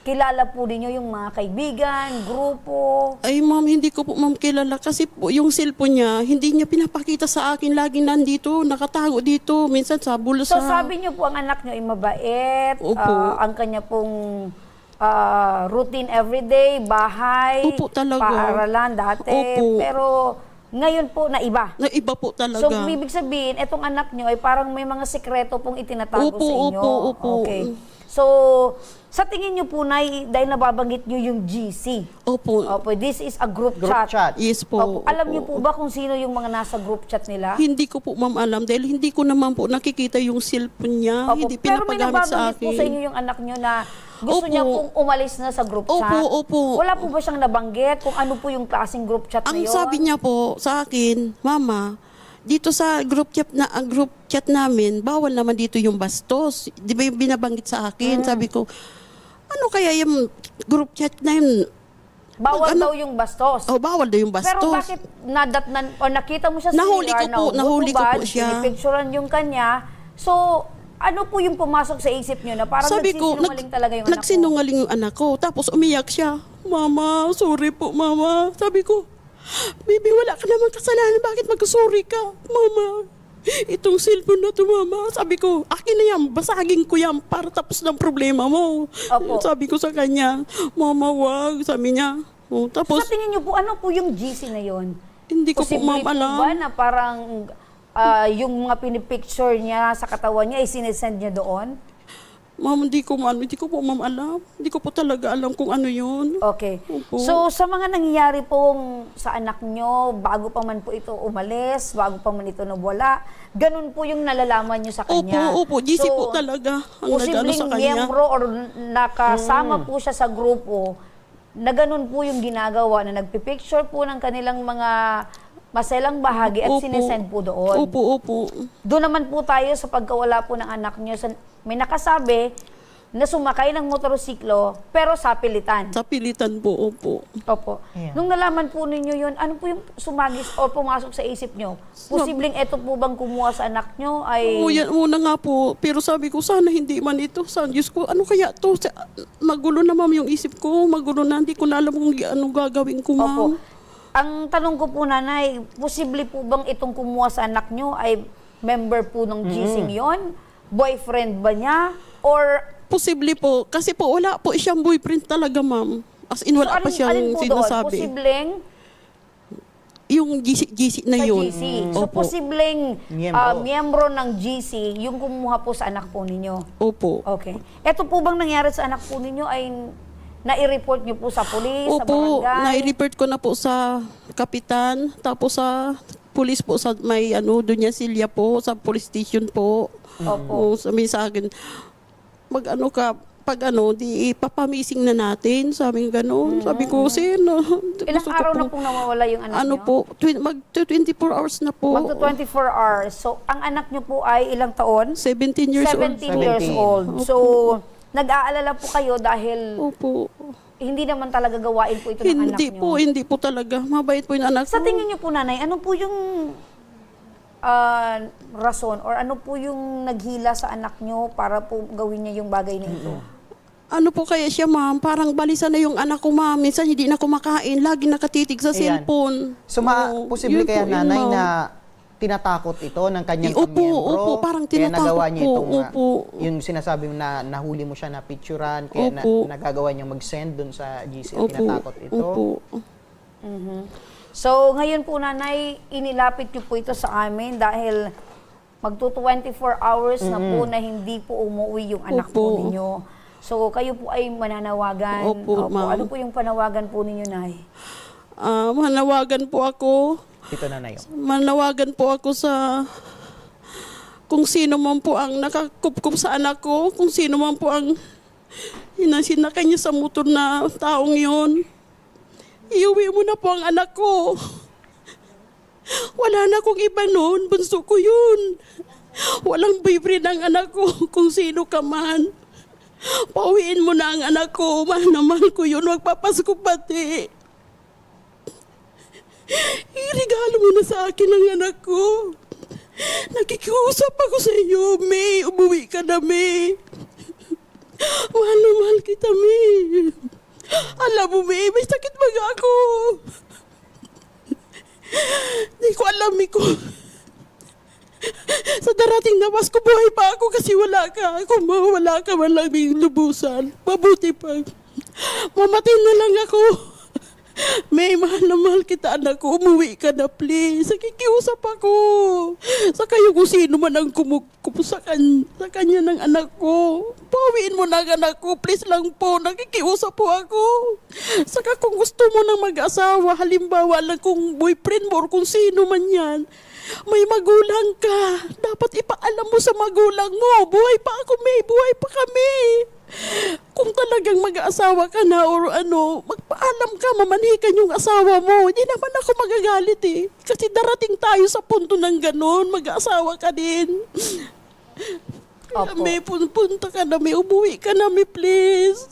kilala po ninyo yung mga kaibigan, grupo? Ay, ma'am, hindi ko po, ma'am, kilala. Kasi po, yung cellphone niya, hindi niya pinapakita sa akin. Laging nandito, nakatago dito. Minsan sa bulsa. So sabi niyo po ang anak niyo ay mabait, Opo. ang kanya pong routine everyday, bahay, Opo, talaga. paaralan dati. Opo. Pero ngayon po na iba. Na iba po talaga. So, ibig sabihin, etong anak nyo ay parang may mga sekreto pong itinatago Opo, sa inyo. opo. Okay. So, sa tingin nyo po, Nay, dahil nababanggit nyo yung GC. Opo. Opo, this is a group Group chat. Yes po. Opo. Alam opo. nyo po ba kung sino yung mga nasa group chat nila? Hindi ko po, ma'am, alam. Dahil hindi ko naman po nakikita yung cellphone niya. Opo. Hindi Pero may pinapagamit sa nababanggit akin. po sa inyo yung anak nyo na gusto Opo. niya pong umalis na sa group chat. Opo. Wala po ba siyang nabanggit kung ano po yung klaseng group chat na Ang yun? sabi niya po sa akin, Mama, dito sa group chat namin, bawal naman dito yung bastos. Di ba yung binabanggit sa akin? Sabi ko, ano kaya yung group chat na yun? Bawal daw yung bastos. Oh, bawal daw yung bastos. Pero bakit nadatnan o nakita mo siya sa Nahuli CR, ko po, nahuli ko po siya. Pinipicturean yung kanya. So, ano po yung pumasok sa isip niyo na parang Sabi ko, nagsisinungaling talaga yung anak mo? nagsinungaling yung anak ko. Tapos umiyak siya. Mama, sorry po, Mama. Sabi ko, baby, wala ka naman kasalanan. Bakit magsorry ka? Mama, itong cellphone na to, Mama. Sabi ko, akin na yan. Basagin ko yan para tapos ng problema mo. Opo. Sabi ko sa kanya, Mama, wag. Sabi niya. Oh, tapos, Sa tingin niyo po, ano po yung GC na yon? hindi ko po, Posible Ma'am, po alam. ba na parang yung mga pinipicture niya sa katawan niya ay sinesend niya doon? Ma'am, hindi ko po, Ma'am, alam. Hindi ko po talaga alam kung ano yun. Okay. Opo. So, sa mga nangyayari pong sa anak nyo, bago pa man po ito umalis, bago pa man ito nawala, ganun po yung nalalaman nyo sa kanya. Opo, GC po talaga ang nag-ano Posibleng sa kanya. miyembro or nakasama po siya sa grupo na ganun po yung ginagawa, na nagpipicture po ng kanilang mga maselang bahagi at Opo. sinesend po doon. Opo. Doon naman po tayo sa pagkawala po ng anak nyo. May nakasabi na sumakay ng motorsiklo pero sa pilitan. Sa pilitan po, opo. Opo. Ayan. Nung nalaman po ninyo yun, ano po yung sumagis o pumasok sa isip nyo? Posibleng eto po bang kumuha sa anak nyo ay... Oo, yan una nga po. Pero sabi ko, sana hindi man ito. Diyos ko, ano kaya to? Magulo na, ma'am, yung isip ko. Magulo na, hindi ko na alam kung ano gagawin ko, ma'am. Opo. Ang tanong ko po, nanay, posible po bang itong kumuha sa anak nyo ay member po ng GC yon? Boyfriend ba niya? Or Posible po. Kasi po, wala po siyang boyfriend talaga, ma'am. As in, wala pa siyang alin po doon? sinasabi. Posibleng yung GC na Sa yun. GC. So, Opo. posibleng Miyembro. miyembro ng GC yung kumuha po sa anak po ninyo. Opo. Okay. Ito po bang nangyari sa anak po ninyo ay nai-report niyo po sa pulis, sa Opo, barangay? nai-report ko na po sa kapitan, tapos sa pulis po sa may Doña Silya po, sa police station po. Opo. O, sabi sa akin, pag di ipapamising na natin, sabi gano'n. Sabi ko, Ilang araw na pong nawawala yung anak niyo? po, mag-24 hours na po. Magto 24 hours. So, ang anak niyo po ay ilang taon? 17 years old. 17 years old. So, nag-aalala po kayo dahil Opo. hindi naman talaga gawain po ito ng anak niyo. Hindi po talaga. Mabait po yung anak Sa ko. tingin niyo po, nanay, ano po yung rason or ano po yung naghila sa anak niyo para po gawin niya yung bagay na ito? Ano po kaya siya, ma'am? Parang balisa na yung anak ko, ma'am. Minsan hindi na kumakain. Lagi nakatitig sa Ayan. cellphone. So, posible yun kaya po, yun, nanay ma'am. na tinatakot ito ng kanyang Opo, kamiyembro? opo, parang Kaya tinatakot nagawa niya po, itong, opo. yung sinasabi mo na nahuli mo siya na picturean, kaya Opo. nagagawa niya mag-send dun sa GC, Opo. tinatakot ito. Opo. So, ngayon po, nanay, inilapit niyo po ito sa amin dahil magto 24 hours na po na hindi po umuwi yung anak po Opo. ninyo. So, kayo po ay mananawagan. Opo, ma'am. Ano po yung panawagan po ninyo, nay? Manawagan po ako. Ito nanay. Manawagan po ako sa kung sino man po ang nakakupkup sa anak ko, kung sino man po ang sinakay niya sa motor na taong yon. Iuwi mo na po ang anak ko. Wala na akong iba noon, bunso ko yun. Walang boyfriend ang anak ko, kung sino ka man. Pauwiin mo na ang anak ko, mahal na mahal ko yun, magpapasko pati. Irigalo mo na sa akin ang anak ko. Nakikiusap ako sa iyo, May. Umuwi ka na, May. Mahal na mahal kita, May. Alam mo, May, may sakit baga ako. Di ko alam, Miko. Sa darating na Pasko, buhay pa ako kasi wala ka. Kung wala ka man lang may lubusan, mabuti pa. Mamatay na lang ako. May mahal na mahal kita, anak ko. Umuwi ka na, please. Nakikiusap ako. Sa kayo kung sino man ang kumukup sa kanya ng anak ko. Pawiin mo na ang anak ko. Please lang po. Nakikiusap po ako. Saka kung gusto mo ng mag-asawa, halimbawa lang kung boyfriend mo or kung sino man yan, may magulang ka. Dapat ipaalam mo sa magulang mo. Buhay pa ako, May. Buhay pa kami. Kung talagang mag-aasawa ka na or magpaalam ka, mamanhikan yung asawa mo. Hindi naman ako magagalit eh. Kasi darating tayo sa punto ng ganon, mag-aasawa ka din. Opo. May punta ka na, may umuwi ka na, may please.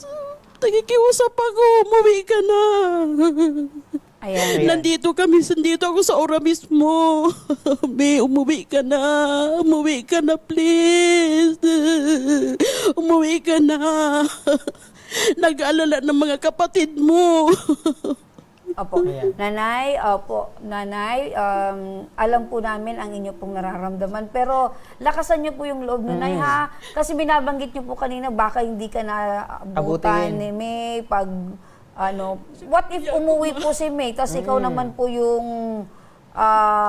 Nakikiusap ako, umuwi ka na. Ayan. Nandito ako sa ora mismo. May umuwi ka na, please. Umuwi ka na. Nag-aalala ng mga kapatid mo. Opo. Nanay, alam po namin ang inyo pong nararamdaman. Pero lakasan niyo po yung loob, nanay, ha? Kasi binabanggit niyo po kanina, baka hindi ka na abutan ni May pag what if umuwi po si May, tapos ikaw naman po yung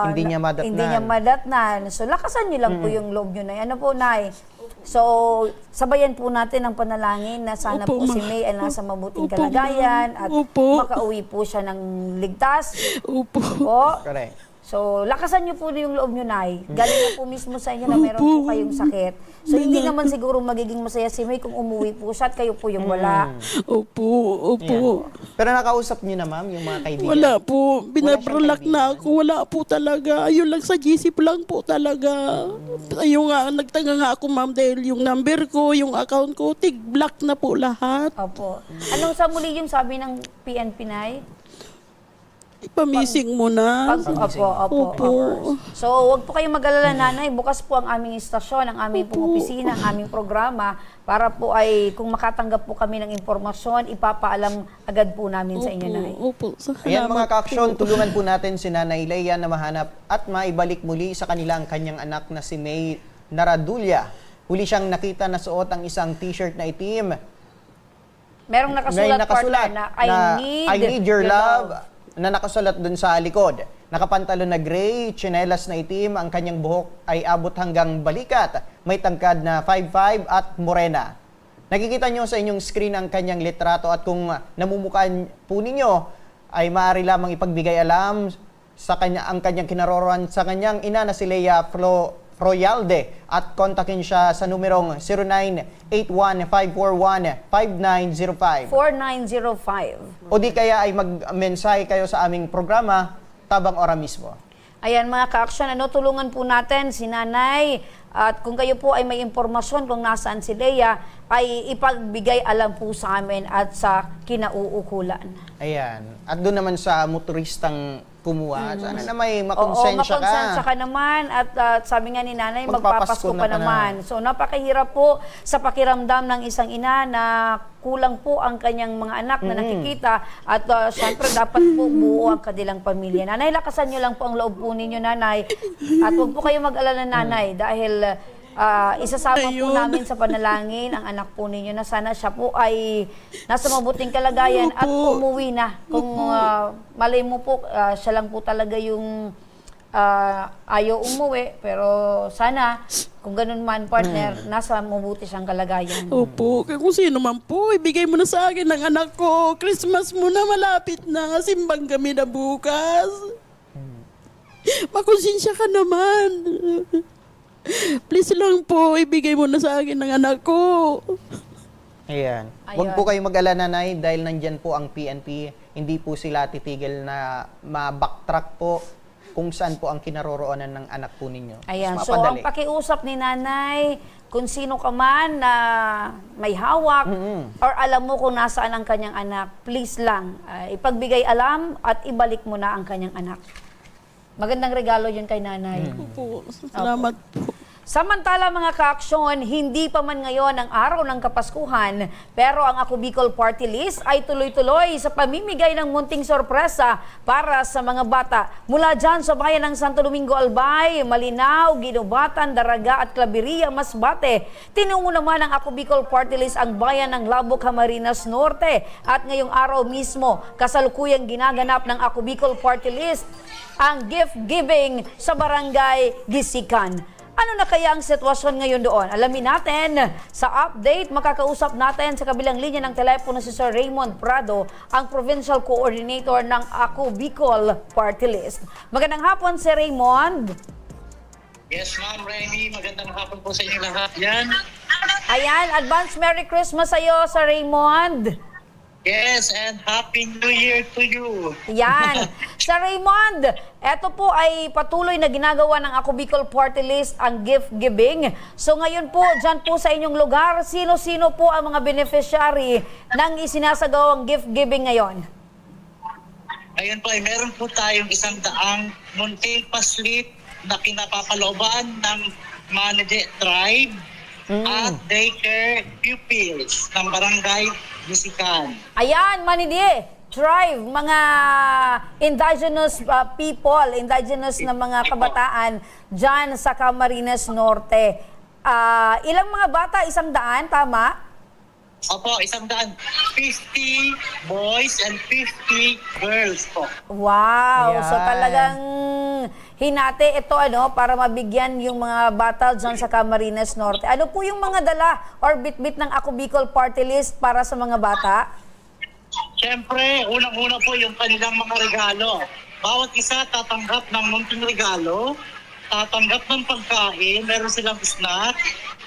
Hindi niya madatnan. Hindi niya madatnan. So, lakasan niyo lang po yung loob niyo, Nay. Ano po, Nay? So, sabayan po natin ang panalangin na sana Opo, po si May ay nasa mabuting kalagayan at makauwi po siya ng ligtas. Opo. Correct. So, lakasan niyo po yung loob niyo, Nay. Galing na po mismo sa inyo na meron po kayong sakit. So, hindi naman siguro magiging masaya si May kung umuwi po siya at kayo po yung wala. Opo. Pero nakausap niyo na, ma'am, yung mga kaibigan? Wala po. Binabralak na ako. Wala po talaga. Ayun lang sa GC lang po talaga. Ayun nga, nagtanga nga ako, ma'am, dahil yung number ko, yung account ko, tig-block na po lahat. Opo. Anong sa muli yung sabi ng PNP, Nay? Ipamising mo na. Opo. So, wag po kayong mag-alala, nanay. Bukas po ang aming istasyon, ang aming pong opisina, ang aming programa, para po ay, kung makatanggap po kami ng impormasyon, ipapaalam agad po namin sa inyo, Nay. Opo. Ayan mga ka-aksyon, tulungan po natin si Nanay Leia na mahanap at maibalik muli sa kanila ang kanyang anak na si May Naradulia. Huli siyang nakita na suot ang isang t-shirt na itim. Merong nakasulat, partner, na I need your love, na nakasulat dun sa likod. Nakapantalon na gray, tsinelas na itim, ang kanyang buhok ay abot hanggang balikat. May tangkad na 5'5" at morena. Nakikita nyo sa inyong screen ang kanyang litrato at kung namumukaan po ninyo ay maaari lamang ipagbigay alam sa ang kanyang kinaroroan sa kanyang ina na si Leia Froyalde at kontakin siya sa numerong 0981-541-5905. 4905. O di kaya ay mag-mensahe kayo sa aming programa, Tabang Ora mismo. Ayan mga ka-action, tulungan po natin si Nanay at kung kayo po ay may impormasyon kung nasaan si Leia, ay ipagbigay alam po sa amin at sa kinauukulan. Ayan. At doon naman sa motoristang kumuha, sana na may makonsensya ka. Oo, makonsensya ka naman at sabi nga ni Nanay, magpapasko pa na naman. So napakahirap po sa pakiramdam ng isang ina na kulang po ang kanyang mga anak na nakikita at syempre dapat po buo ang kanilang pamilya. Nanay, lakasan nyo lang po ang loob po ninyo, Nanay. At huwag po kayo mag-alala, Nanay, dahil isasama po namin sa panalangin ang anak po ninyo na sana siya po ay nasa mabuting kalagayan at umuwi na. Kung malay mo po, siya lang po talaga yung ayaw umuwi. Pero sana, kung ganun man, partner, nasa mabuti siyang kalagayan. Opo, kung sino man po, ibigay mo na sa akin ng anak ko. Christmas mo na, malapit na. Simbang kami na bukas. Makonsensya ka naman. Please lang po, ibigay mo na sa akin ng anak ko. Ayan. Huwag po kayo mag-alala, Nay, dahil nandyan po ang PNP. Hindi po sila titigil na ma-backtrack po kung saan po ang kinaroroonan ng anak po ninyo. Ayan. So, ang pakiusap ni Nanay, kung sino ka man na may hawak or alam mo kung nasaan ang kanyang anak, please lang, ipagbigay alam at ibalik mo na ang kanyang anak. Magandang regalo yun kay Nanay. Opo, salamat po. Samantala mga ka-aksyon, hindi pa man ngayon ang araw ng Kapaskuhan, pero ang Ako Bicol Party List ay tuloy-tuloy sa pamimigay ng munting sorpresa para sa mga bata. Mula dyan sa bayan ng Santo Domingo Albay, Malinaw, Ginobatan, Daraga at Claveria, Masbate. Tinungo naman ng Ako Bicol Party List ang bayan ng Labo, Camarines Norte. At ngayong araw mismo, kasalukuyang ginaganap ng Ako Bicol Party List ang gift giving sa Barangay Gisikan. Ano na kaya ang sitwasyon ngayon doon? Alamin natin sa update. Makakausap natin sa kabilang linya ng telepono si Sir Raymond Prado, ang Provincial Coordinator ng Ako Bicol Party List. Magandang hapon, Sir Raymond. Yes, Ma'am Remy. Magandang hapon po sa inyo lahat. Yan. Ayan, advance Merry Christmas sa iyo, Sir Raymond. Yes, and Happy New Year to you. Yan. Sir Raymond, eto po ay patuloy na ginagawa ng Ako Bicol Party List ang gift giving. So ngayon po, dyan po sa inyong lugar, sino-sino po ang mga beneficiary ng isinasagawang gift giving ngayon? Ayun po, ay meron po tayong 100 munting paslit na kinapapalooban ng Manide Tribe at daycare pupils ng Barangay Gisikan. Ayan, Manide Tribe, mga indigenous people, indigenous na mga kabataan dyan sa Camarines Norte. Ilang mga bata? 100, tama? Opo, 150 boys and 50 girls po. Wow! Ayan. So talagang hinati ito para mabigyan yung mga bata dyan sa Camarines Norte. Ano po yung mga dala or bit-bit ng Ako Bicol Party List para sa mga bata? Siyempre, unang-una po yung kanilang mga regalo. Bawat isa tatanggap ng munting regalo, tatanggap ng pagkain, meron silang snack,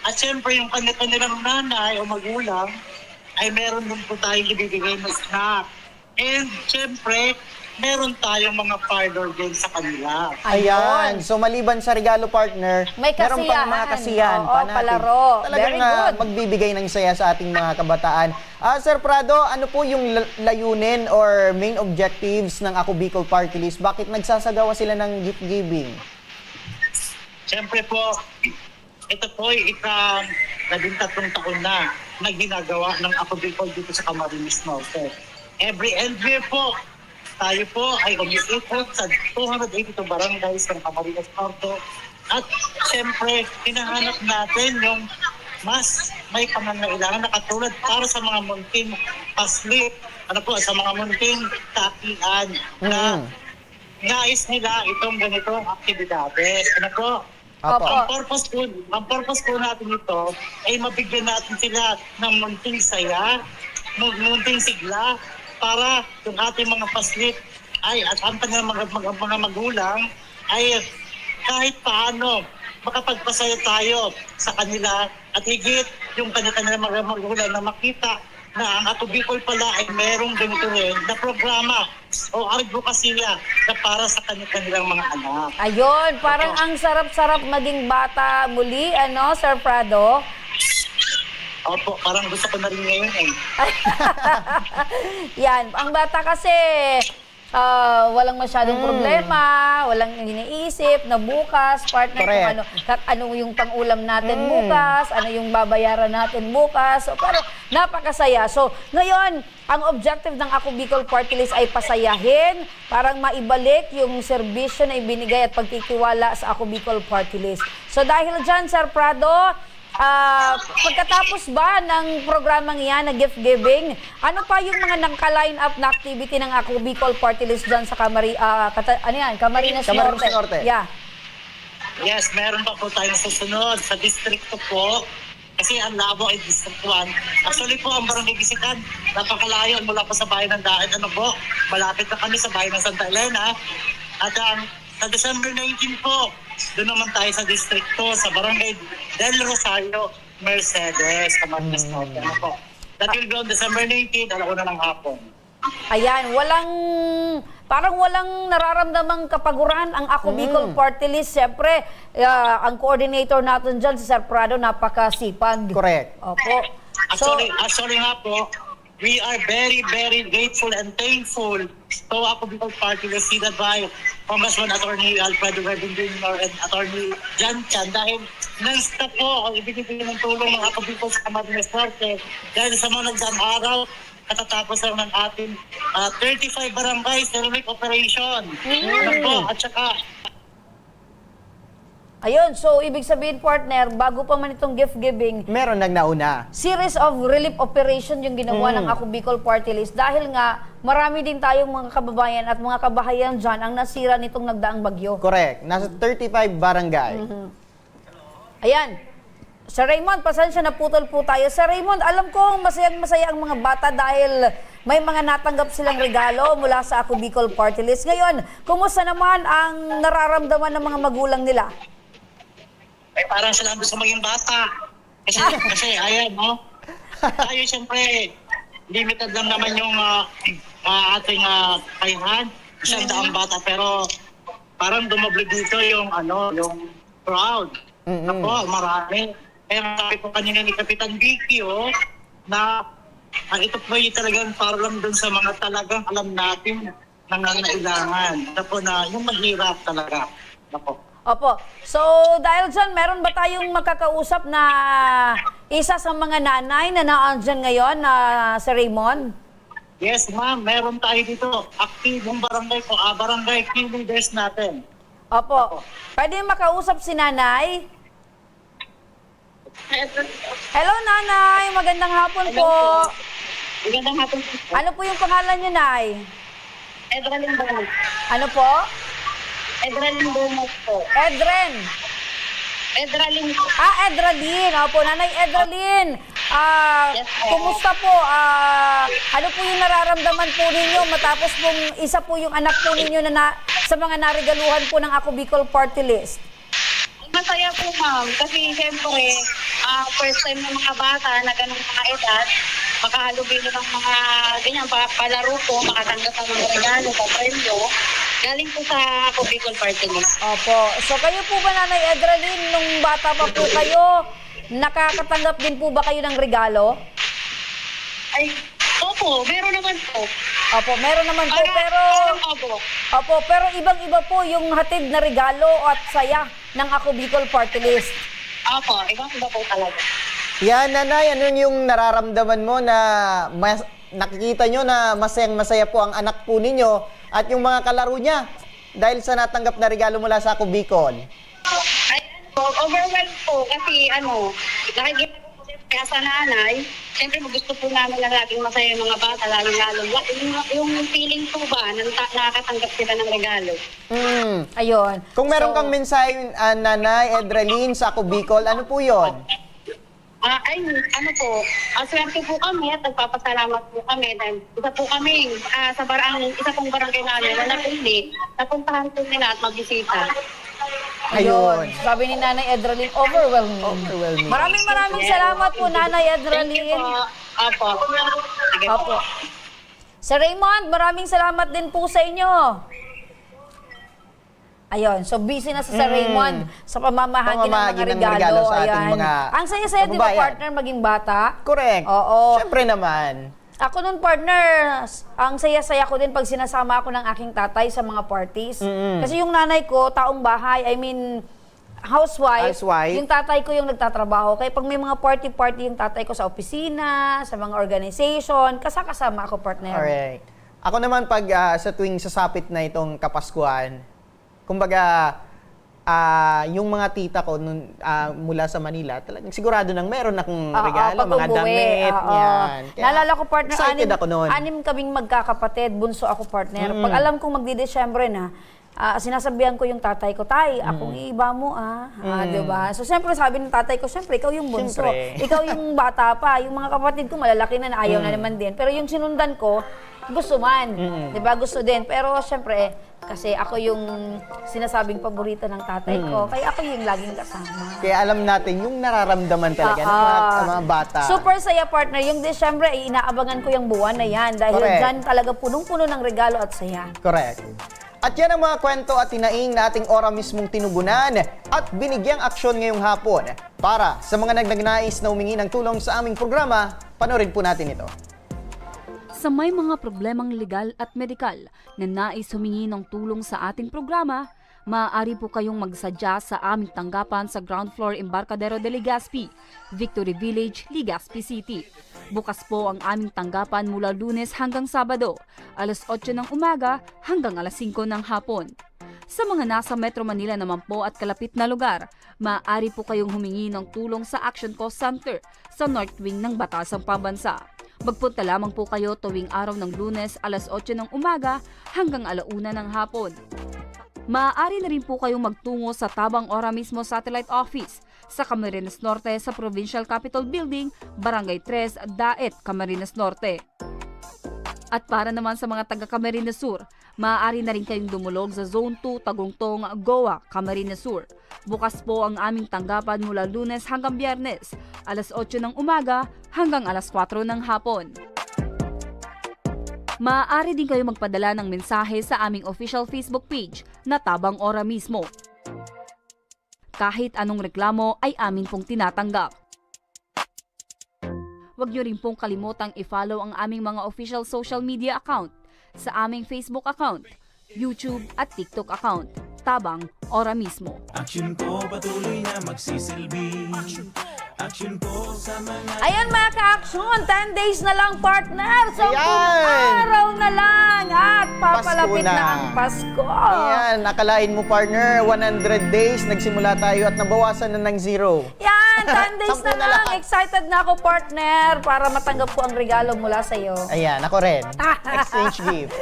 at siyempre yung kanilang nanay o magulang ay meron din po tayong ibibigay na snack. And siyempre, meron tayong mga parlor din sa kanila. Ayan. So maliban sa regalo, partner, may meron pang mga kasiyahan pa natin. Palaro. Talagang Very good. magbibigay ng saya sa ating mga kabataan. Sir Prado, ano po yung layunin or main objectives ng Ako Bicol Party List? Bakit nagsasagawa sila ng gift giving? Siyempre po, ito po ay ika-13 taon na ginagawa ng Ako Bicol dito sa Camarines Norte. Every end year po, tayo po ay umiikot sa 282 barangays ng Camarines Norte. At siyempre, hinahanap natin yung mas may pangangailangan na katulad para sa mga munting paslit, sa mga munting takian na nais nila itong ganitong aktibidades. Ano po? Opo. Ang purpose po natin ito ay mabigyan natin sila ng munting saya, munting sigla, para yung ating mga paslit at ang mga magulang ay kahit paano makapagpasaya tayo sa kanila at higit yung kanilang mga magulang na makita na ang Ako Bicol pala ay merong ganito rin na programa o advokasya na para sa kanilang mga anak. Ayun, parang ang sarap-sarap maging bata muli, ano, Sir Prado? Opo, parang gusto ko na rin ngayon eh. Yan, ang bata kasi walang masyadong problema, walang iniisip na bukas, partner, kung ano yung pang-ulam natin bukas, ano yung babayaran natin bukas. So, parang napakasaya. So, ngayon, ang objective ng Ako Bicol Party List ay pasayahin, parang maibalik yung serbisyo na ibinigay at pagtitiwala sa Ako Bicol Party List. So, dahil dyan, Sir Prado, pagkatapos ba ng programang yan na gift giving, ano pa yung mga naka-line up na activity ng Ako Bicol Party List dyan sa Camarines Norte? Yeah. Yes, meron pa po tayong susunod sa distrito po. Kasi ang labo ay District 1. Actually po, ang Barangay Bisikan, napakalayo mula po sa bayan ng Daet. Ano po, malapit na kami sa bayan ng Santa Elena. At sa December 19 po, doon naman tayo sa District 2, sa Barangay Del Rosario, Mercedes, Camarines Norte. Ano po? That will be on December 19, 1:00 ng hapon. Ayan, parang walang nararamdamang kapaguran ang Ako Bicol Party List. Siyempre, ang coordinator natin dyan, si Sir Prado, napakasipag. Correct. Opo. Actually nga po, we are very, very grateful and thankful to Ako Bicol Party List headed by Congressman Attorney Alfredo Garbin Jr. and Attorney Jan Chan dahil non-stop po ang ibigay ng tulong ng Ako Bicol sa Camarines Norte dahil sa mga nagdaang araw katatapos lang ng ating 35 barangays relief operation. Ano po? At saka ayun, so ibig sabihin, partner, bago pa man itong gift giving, meron nang nauna. Series of relief operation yung ginawa ng Ako Bicol Party List dahil nga marami din tayong mga kababayan at mga kabahayan dyan ang nasira nitong nagdaang bagyo. Correct. Nasa 35 barangay. Ayan. Sir Raymond, pasensya na putol po tayo. Sir Raymond, alam ko masayang-masaya ang mga bata dahil may mga natanggap silang regalo mula sa Ako Bicol Party List. Ngayon, kumusta naman ang nararamdaman ng mga magulang nila? ay parang sila gusto maging bata. Kasi ayan, no? Tayo siyempre, limited lang naman yung ating kayahan. 100 bata, pero parang dumoble dito yung yung crowd. Ako, marami. Kaya sabi ko kanina ni Kapitan Vicky, na ito po yung talagang parang dun sa mga talagang alam natin nangangailangan. Ako na yung mahirap talaga. Ako. Opo. So, dahil dyan, meron ba tayong makakausap na isa sa mga nanay na naandyan ngayon, Sir Raymond? Yes, ma'am. Meron tayo dito. Aktibong barangay po. Barangay team leaders natin. Opo. Pwede makausap si nanay? Hello, nanay. Magandang hapon po. Magandang hapon po. Ano po yung pangalan niyo, nay? Edralyn Bonus. Ano po? Edralyn Bonus po. Edren. Edralyn po. Edralyn. Opo, nanay Edralyn. Kumusta po? Ano po yung nararamdaman po ninyo matapos pong isa po yung anak po ninyo na sa mga narigaluhan po ng Ako Bicol Party List? Masaya po, ma'am. Kasi siyempre, first time ng mga bata na ganung mga edad, makahalubilo ng mga ganyan, palaro po, makatanggap ng mga regalo, papremyo, galing po sa Ako Bicol Party List. Opo. So kayo po ba, nanay Edralyn, nung bata pa po kayo, nakakatanggap din po ba kayo ng regalo? Ay, opo, meron naman po. Opo, meron naman po, pero opo, pero ibang-iba po yung hatid na regalo at saya ng Ako Bicol Party List. Opo, ibang-iba po talaga. Yan, nanay, ano yung nararamdaman mo na nakikita nyo na masayang-masaya po ang anak po ninyo at yung mga kalaro niya dahil sa natanggap na regalo mula sa Ako Bicol? Ay, overwhelmed po kasi nakikita ko Kaya sa nanay, siyempre gusto po namin na laging masaya yung mga bata, lalo-lalo. Yung feeling po ba, nakakatanggap sila ng regalo. Ayun. Kung meron kang mensahe, Nanay Edralyn, sa Ako Bicol, ano po yun? Ano po, swerte po kami at nagpapasalamat po kami dahil isa po kami isa pong barangay namin na napili, napuntahan po nila at magbisita. Ayun. Sabi ni Nanay Edralyn, overwhelming. Maraming salamat po, Nanay Edralyn. Apo. Sige po. Opo. Sir Raymond, maraming salamat din po sa inyo. Ayun, so busy na si Sir Raymond sa pamamahagi ng mga regalo. Sa ating Ayan. mga Ang saya-saya din ba, partner, maging bata? Correct. Oo. Siyempre naman. Ako nun, partner, ang saya-saya ko din pag sinasama ako ng aking tatay sa mga parties. Kasi yung nanay ko, taong bahay, housewife. Yung tatay ko yung nagtatrabaho. Kaya pag may mga party-party yung tatay ko sa opisina, sa mga organization, kasama ako, partner. Alright. Ako naman pag sa tuwing sasapit na itong Kapaskuhan, kumbaga, yung mga tita ko mula sa Manila, talagang sigurado nang meron akong regalo, mga damit, yan. Kaya, naalala ko, partner, excited ako noon. 6 kaming magkakapatid, bunso ako, partner. Pag alam kong magdi-Desyembre na, sinasabihan ko yung tatay ko, tay, akong iiba mo, diba? So, siyempre, sabi ng tatay ko, siyempre, ikaw yung bunso. Ikaw yung bata pa. Yung mga kapatid ko, malalaki na ayaw na naman din. Pero yung sinundan ko, gusto man. Diba? Gusto din. Pero, siyempre, kasi ako yung sinasabing paborito ng tatay ko, kaya ako yung laging kasama. Kaya alam natin yung nararamdaman talaga ng mga bata. Super saya, partner. Yung Desyembre, inaabangan ko yung buwan na yan. Dahil dyan talaga punong-puno ng regalo at saya. Correct. At yan ang mga kwento at tinaing na ating ora mismong tinugunan at binigyang aksyon ngayong hapon. Para sa mga nagnanais na humingi ng tulong sa aming programa, panoorin po natin ito. Sa may mga problemang legal at medikal na nais humingi ng tulong sa ating programa, maaari po kayong magsadya sa aming tanggapan sa ground floor Embarcadero de Legazpi, Victory Village, Legazpi City. Bukas po ang aming tanggapan mula Lunes hanggang Sabado, alas 8 ng umaga hanggang alas 5 ng hapon. Sa mga nasa Metro Manila naman po at kalapit na lugar, maaari po kayong humingi ng tulong sa Action Cost Center sa North Wing ng Batasang Pambansa. Magpunta lamang po kayo tuwing araw ng Lunes alas 8 ng umaga hanggang alauna ng hapon. Maaari na rin po kayong magtungo sa Tabang Ora mismo Satellite Office sa Camarines Norte sa Provincial Capitol Building, Barangay 3, Daet, Camarines Norte. At para naman sa mga taga Camarines Sur, maaari na rin kayong dumulog sa Zone 2, Tagungtong, Goa, Camarines Sur. Bukas po ang aming tanggapan mula Lunes hanggang Biyernes, alas 8 ng umaga hanggang alas 4 ng hapon. Maaari din kayo magpadala ng mensahe sa aming official Facebook page na Tabang Ora mismo. Kahit anong reklamo ay amin pong tinatanggap. Huwag niyo rin pong kalimutang i-follow ang aming mga official social media account sa aming Facebook account, YouTube at TikTok account, Tabang Ora mismo. Action ko patuloy na magsisilbi. Action ko sa mga... Ayan mga ka-action, 10 days na lang, partner. 10 araw na lang at papalapit na ang Pasko. Ayan, nakalain mo, partner, 100 days, nagsimula tayo at nabawasan na ng 0. Yan, 10 days na lang. Excited na ako, partner, para matanggap ko ang regalo mula sa'yo. Ayan, ako rin. Exchange gift.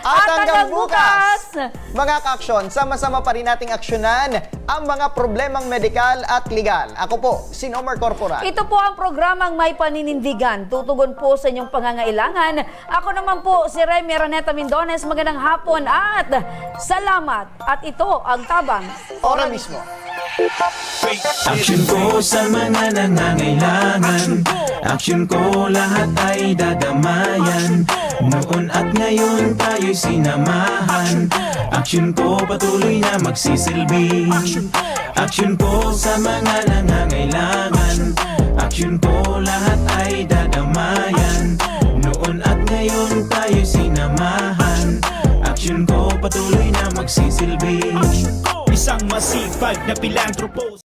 At hanggang bukas, mga ka-aksyon, sama-sama pa rin nating aksyonan ang mga problemang medikal at legal. Ako po, si Omar Corporal. Ito po ang programang May Paninindigan. Tutugon po sa inyong pangangailangan. Ako naman po, si Remy Araneta Mindones. Magandang hapon at salamat. At ito ang Tabang Ora mismo. Action ko sa mga nangangailangan. Action ko lahat ay dadamayan. Noon at ngayon tayo'y sinamahan. Action ko patuloy na magsisilbi. Action ko sa mga nangangailangan. Action ko lahat ay dadamayan. Noon at ngayon tayo'y sinamahan. Action ko patuloy na magsisilbi. Isang masipag na pilantropo.